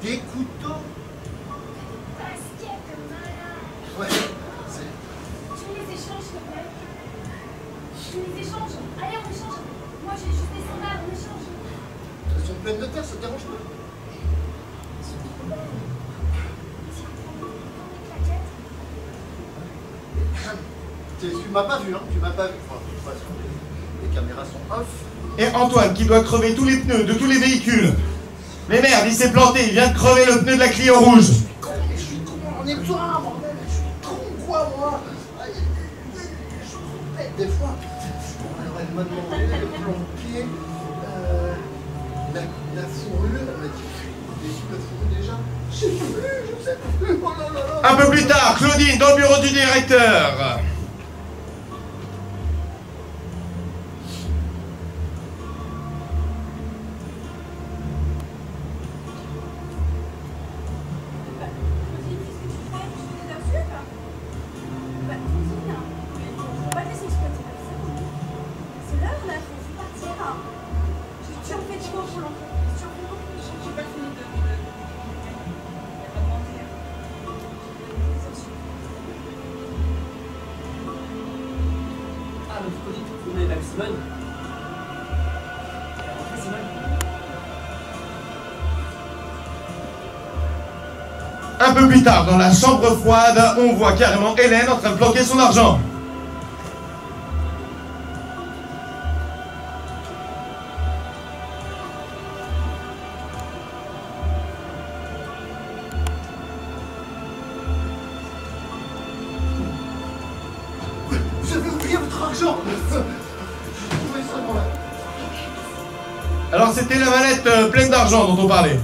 des couteaux. Ouais, c'est... Tu les échanges, s'il te plaît. Tu les échanges. Allez, on échange. Moi, j'ai juste des sandales, on échange. Elles sont pleines de terre, ça te dérange pas? Tu m'as pas vu, hein? Tu m'as pas vu. Enfin, de toute façon, les caméras sont off. Et Antoine qui doit crever tous les pneus de tous les véhicules. Mais merde, il s'est planté, il vient de crever le pneu de la Clio rouge. Je suis con, on est besoin, bordel. Je suis con, quoi, moi? Je suis bête des fois. Alors, elle m'a demandé de planquer la fourrure. Elle m'a dit, des types de fourrure déjà? Je sais plus. Oh là là là. Un peu plus tard, Claudine dans le bureau du directeur. Un peu plus tard, dans la chambre froide, on voit carrément Hélène en train de planquer son argent. Vous avez oublié votre argent. Trouvez ça dans la... Alors c'était la mallette pleine d'argent dont on parlait.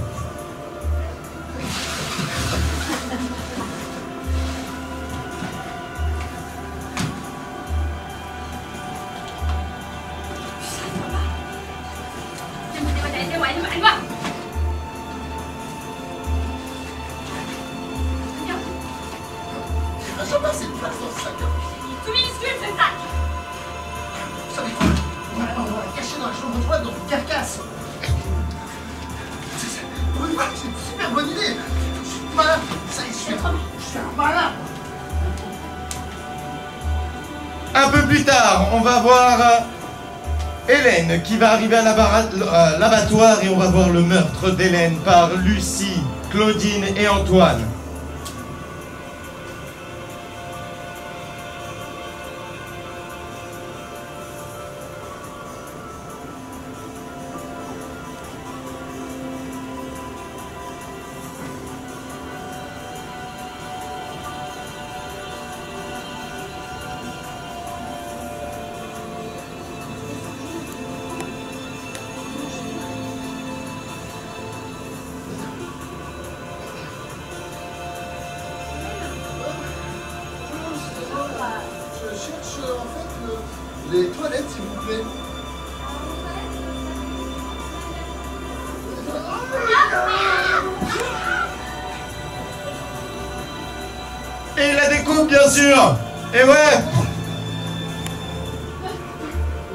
J'ai pas assez de place dans ce sac. Tout minuscule, ce sac. Vous savez quoi? On va la cacher dans la chambre froide, dans une carcasse. Pour une fois, c'est une super bonne idée. Je suis malin. Ça y est, je suis un malin. Un peu plus tard, on va voir Hélène qui va arriver à l'abattoir et on va voir le meurtre d'Hélène par Lucie, Claudine et Antoine. Je cherche en fait les toilettes, s'il vous plaît. Et la découpe, bien sûr. Et ouais.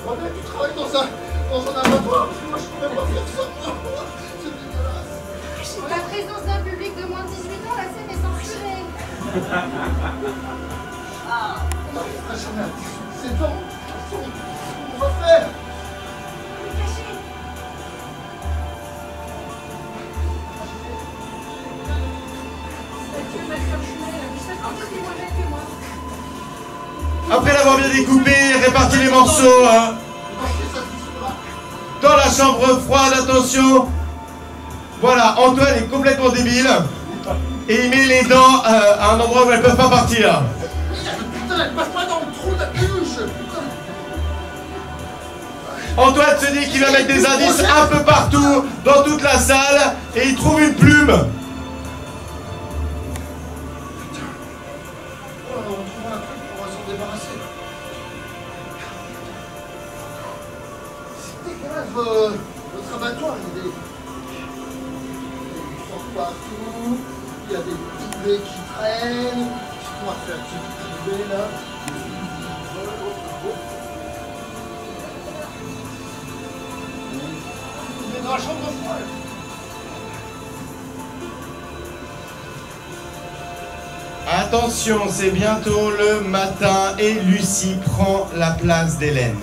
Robert, tu travailles dans un abattoir, parce que moi je pourrais pas faire ça. C'est dégueulasse. En la présence d'un public de moins de 18 ans, la scène est censurée. On n'arrivera jamais à 17 ans. On va faire. Après l'avoir bien découpé, réparti les morceaux hein, dans la chambre froide, attention. Voilà, Antoine est complètement débile et il met les dents à un endroit où elles ne peuvent pas partir. Putain, elle passe pas dans le trou de la peluche. Antoine se dit qu'il va mettre des indices un peu partout, dans toute la salle, et il trouve une plume. Votre abattoir, il est partout, il y a des poulets qui traînent, on va faire un petit poulet là. On est dans la chambre froide. Attention, c'est bientôt le matin et Lucie prend la place d'Hélène.